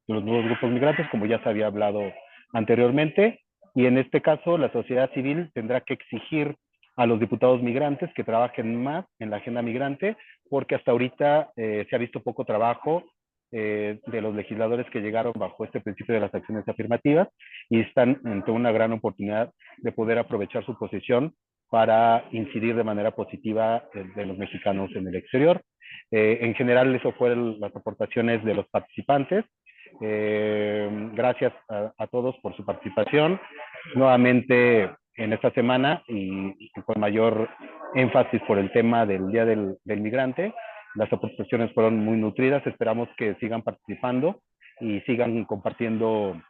nuevos grupos migrantes, como ya se había hablado anteriormente, y en este caso la sociedad civil tendrá que exigir a los diputados migrantes que trabajen más en la agenda migrante, porque hasta ahorita se ha visto poco trabajo de los legisladores que llegaron bajo este principio de las acciones afirmativas, y están ante una gran oportunidad de poder aprovechar su posición para incidir de manera positiva de los mexicanos en el exterior. En general, eso fueron las aportaciones de los participantes. Gracias a todos por su participación. Nuevamente en esta semana y con mayor énfasis por el tema del Día del Migrante, las aportaciones fueron muy nutridas. Esperamos que sigan participando y sigan compartiendo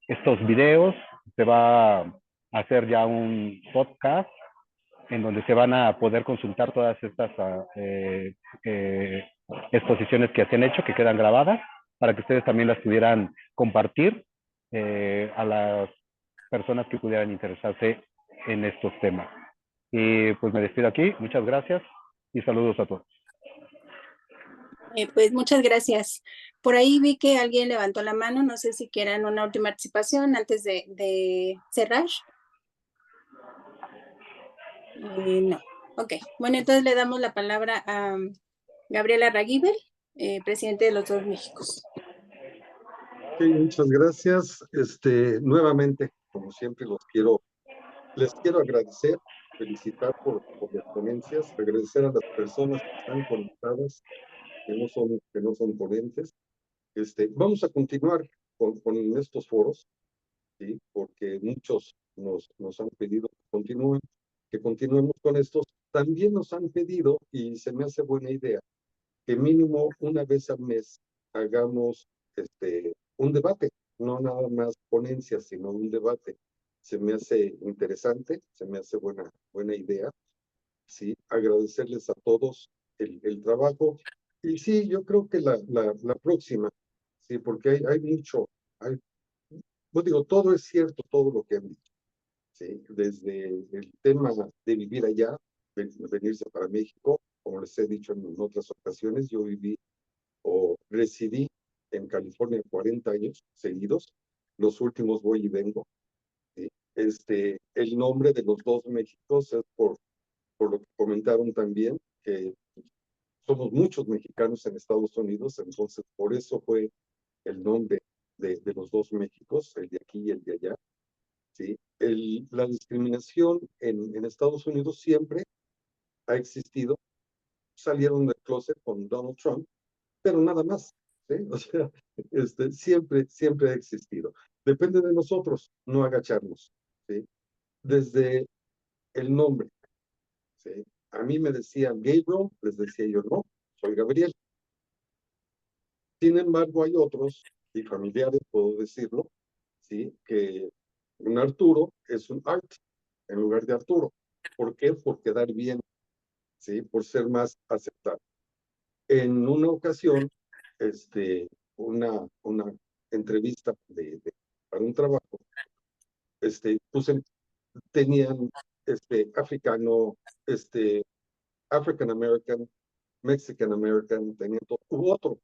estos videos. Se va a hacer ya un podcast en donde se van a poder consultar todas estas exposiciones que se han hecho, que quedan grabadas, para que ustedes también las pudieran compartir a las personas que pudieran interesarse en estos temas. Y pues me despido aquí. Muchas gracias y saludos a todos. Pues muchas gracias. Por ahí vi que alguien levantó la mano, no sé si quieran una última participación antes de cerrar. No. Ok, bueno, entonces le damos la palabra a Gabriela Raguíbel, presidente de los Dos Méxicos. Ok, muchas gracias. Nuevamente, como siempre, les quiero agradecer, felicitar por las ponencias, agradecer a las personas que están conectadas, que no son ponentes. Vamos a continuar con estos foros, ¿sí? Porque muchos nos han pedido que continuemos con estos. También nos han pedido, y se me hace buena idea, que mínimo una vez al mes hagamos un debate, no nada más ponencias, sino un debate. Se me hace interesante, se me hace buena idea, ¿sí? Agradecerles a todos el trabajo. Y sí, yo creo que la próxima, sí, porque hay mucho, pues digo, todo es cierto, todo lo que han dicho, ¿sí? Desde el tema de vivir allá, venirse para México, como les he dicho en otras ocasiones, yo viví o residí en California 40 años seguidos, los últimos voy y vengo, ¿sí? El nombre de los Dos Méxicos es por lo que comentaron también, que somos muchos mexicanos en Estados Unidos, entonces por eso fue el nombre de los Dos Méxicos, el de aquí y el de allá, ¿sí? La discriminación en Estados Unidos siempre ha existido, salieron del closet con Donald Trump, pero nada más, ¿sí? O sea, siempre ha existido. Depende de nosotros no agacharnos, ¿sí? Desde el nombre, ¿sí? A mí me decían Gabriel, les decía yo no, soy Gabriel. Sin embargo, hay otros, y familiares, puedo decirlo, ¿sí? Que un Arturo es un Art en lugar de Arturo. ¿Por qué? Por quedar bien, ¿sí? Por ser más aceptado. En una ocasión, una entrevista para un trabajo, puse, tenían africano, African American, Mexican American, tenían todo, hubo otro,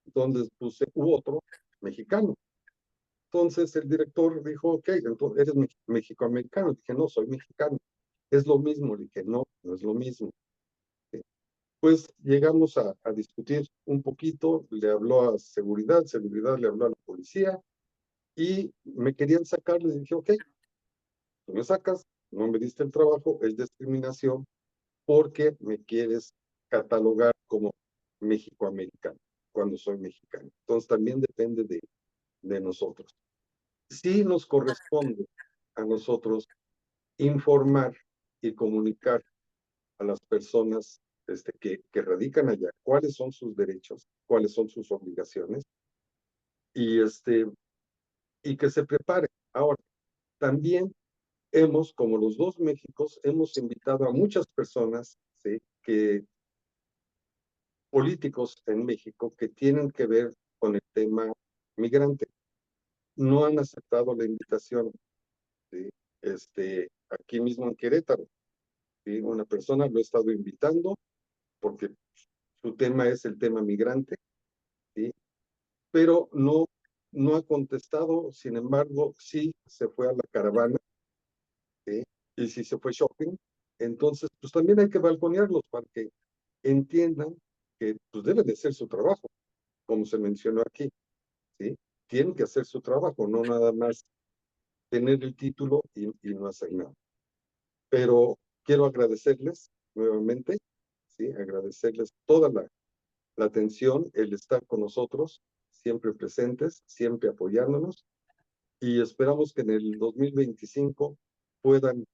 entonces puse, hubo otro mexicano. Entonces el director dijo, ok, entonces eres mexicoamericano. Dije, no, soy mexicano. Es lo mismo. Le dije, no, no es lo mismo. Pues llegamos a discutir un poquito, le habló a seguridad le habló a la policía y me querían sacar, les dije, ok, tú me sacas, no me diste el trabajo, es discriminación porque me quieres catalogar como mexicoamericano cuando soy mexicano. Entonces también depende de nosotros. Sí nos corresponde a nosotros informar y comunicar a las personas que radican allá cuáles son sus derechos, cuáles son sus obligaciones y, y que se prepare. Ahora, también como los Dos Méxicos, hemos invitado a muchas personas, ¿sí? Políticos en México que tienen que ver con el tema migrante. No han aceptado la invitación, ¿sí? Aquí mismo en Querétaro, ¿sí? Una persona lo ha estado invitando porque su tema es el tema migrante, ¿sí? Pero no ha contestado, sin embargo, sí se fue a la caravana, ¿sí? Y sí se fue shopping, entonces pues también hay que balconearlos para que entiendan que pues debe de ser su trabajo, como se mencionó aquí, ¿sí? Tienen que hacer su trabajo, no nada más tener el título y no hacer nada. Pero quiero agradecerles nuevamente, ¿sí? Agradecerles toda la atención, el estar con nosotros, siempre presentes, siempre apoyándonos, y esperamos que en el 2025 puedan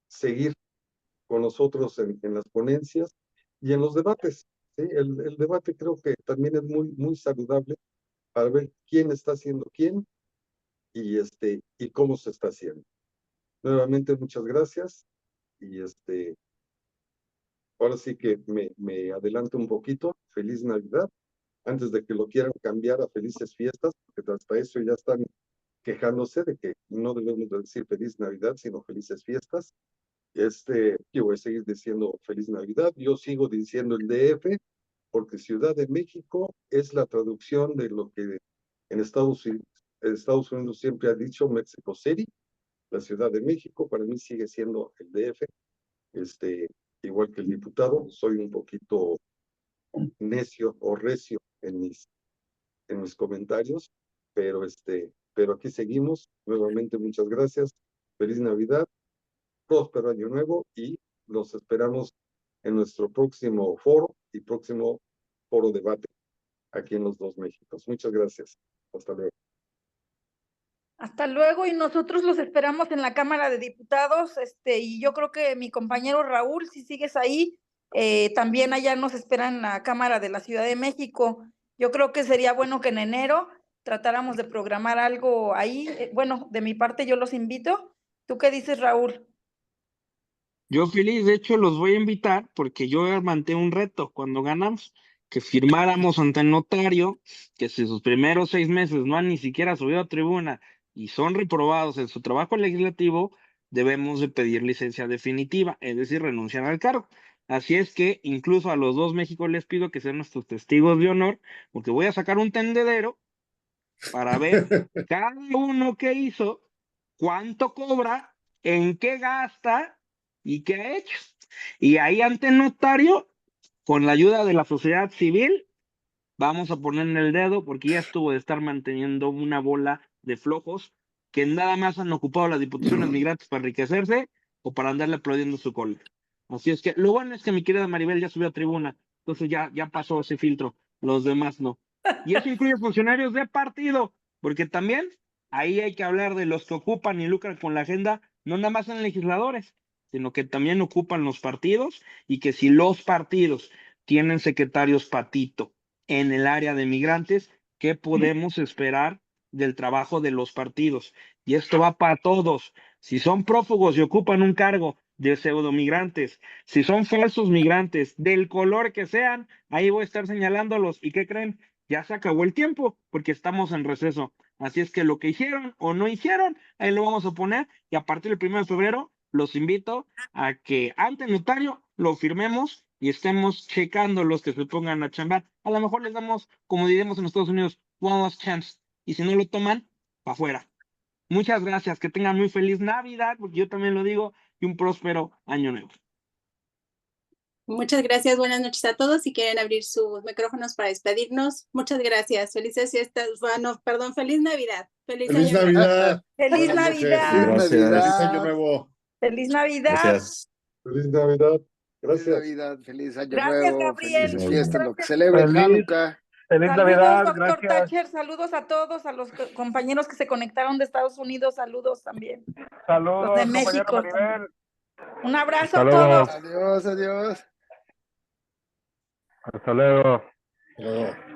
seguir con nosotros en las ponencias y en los debates, ¿sí? El debate creo que también es muy saludable para ver quién está haciendo quién y cómo se está haciendo. Nuevamente, muchas gracias y ahora sí que me adelanto un poquito. Feliz Navidad. Antes de que lo quieran cambiar a felices fiestas, porque hasta eso ya están quejándose de que no debemos de decir feliz Navidad, sino felices fiestas. Yo voy a seguir diciendo feliz Navidad. Yo sigo diciendo el DF, porque Ciudad de México es la traducción de lo que en Estados Unidos siempre ha dicho Mexico City. La Ciudad de México para mí sigue siendo el DF. Igual que el diputado, soy un poquito necio o recio en mis comentarios, pero aquí seguimos. Nuevamente, muchas gracias. Feliz Navidad, próspero año nuevo y los esperamos en nuestro próximo foro y próximo foro debate aquí en los dos Méxicos. Muchas gracias. Hasta luego. Hasta luego, y nosotros los esperamos en la Cámara de Diputados, y yo creo que mi compañero Raúl, si sigues ahí, también allá nos esperan en la Cámara de la Ciudad de México. Yo creo que sería bueno que en enero tratáramos de programar algo ahí. Bueno, de mi parte yo los invito. ¿Tú qué dices, Raúl? Yo feliz, de hecho, los voy a invitar porque yo levanté un reto cuando ganamos, que firmáramos ante el notario que si sus primeros 6 meses no han ni siquiera subido a tribuna y son reprobados en su trabajo legislativo, debemos de pedir licencia definitiva, es decir, renunciar al cargo. Así es que incluso a los dos México les pido que sean nuestros testigos de honor, porque voy a sacar un tendedero para ver cada uno que hizo, cuánto cobra, en qué gasta y qué ha hecho. Y ahí ante el notario, con la ayuda de la sociedad civil, vamos a ponerle el dedo porque ya estuvo de estar manteniendo una bola de flojos que nada más han ocupado las diputaciones migrantes para enriquecerse o para andarle aplaudiendo su cola. Así es que lo bueno es que mi querida Maribel ya subió a tribuna, entonces ya pasó ese filtro, los demás no. Y eso incluye funcionarios de partido, porque también ahí hay que hablar de los que ocupan y lucran con la agenda, no nada más en legisladores, sino que también ocupan los partidos y que si los partidos tienen secretarios patito en el área de migrantes, ¿qué podemos esperar del trabajo de los partidos? Y esto va para todos. Si son prófugos y ocupan un cargo de pseudomigrantes, si son falsos migrantes, del color que sean, ahí voy a estar señalándolos. ¿Y qué creen? Ya se acabó el tiempo porque estamos en receso. Así es que lo que hicieron o no hicieron, ahí lo vamos a poner. Y a partir del 1 de febrero, los invito a que ante el notario lo firmemos y estemos checando los que se pongan a chambar. A lo mejor les damos, como diremos en Estados Unidos, one last chance. Y si no lo toman, para afuera. Muchas gracias, que tengan muy feliz Navidad, porque yo también lo digo, y un próspero año nuevo. Muchas gracias, buenas noches a todos. Si quieren abrir sus micrófonos para despedirnos, muchas gracias. Felices fiestas, bueno, perdón, feliz Navidad. ¡Feliz año nuevo. Navidad! ¡Feliz Buenas noches. Navidad! Gracias. ¡Feliz Año Nuevo! ¡Feliz Navidad! Gracias. Feliz Navidad. Feliz Gracias. Navidad, feliz año Gracias, nuevo, Gabriel. felices Muchas fiestas, lo que Gracias. celebren Feliz- Hanukkah. Feliz Saludos, Navidad, doctor gracias. Thatcher. Saludos a todos, a los compañeros que se conectaron de Estados Unidos. Saludos también. Saludos, Los de compañero México Maribel. Un abrazo Hasta a luego. todos. Adiós, adiós. Hasta luego. Hasta luego.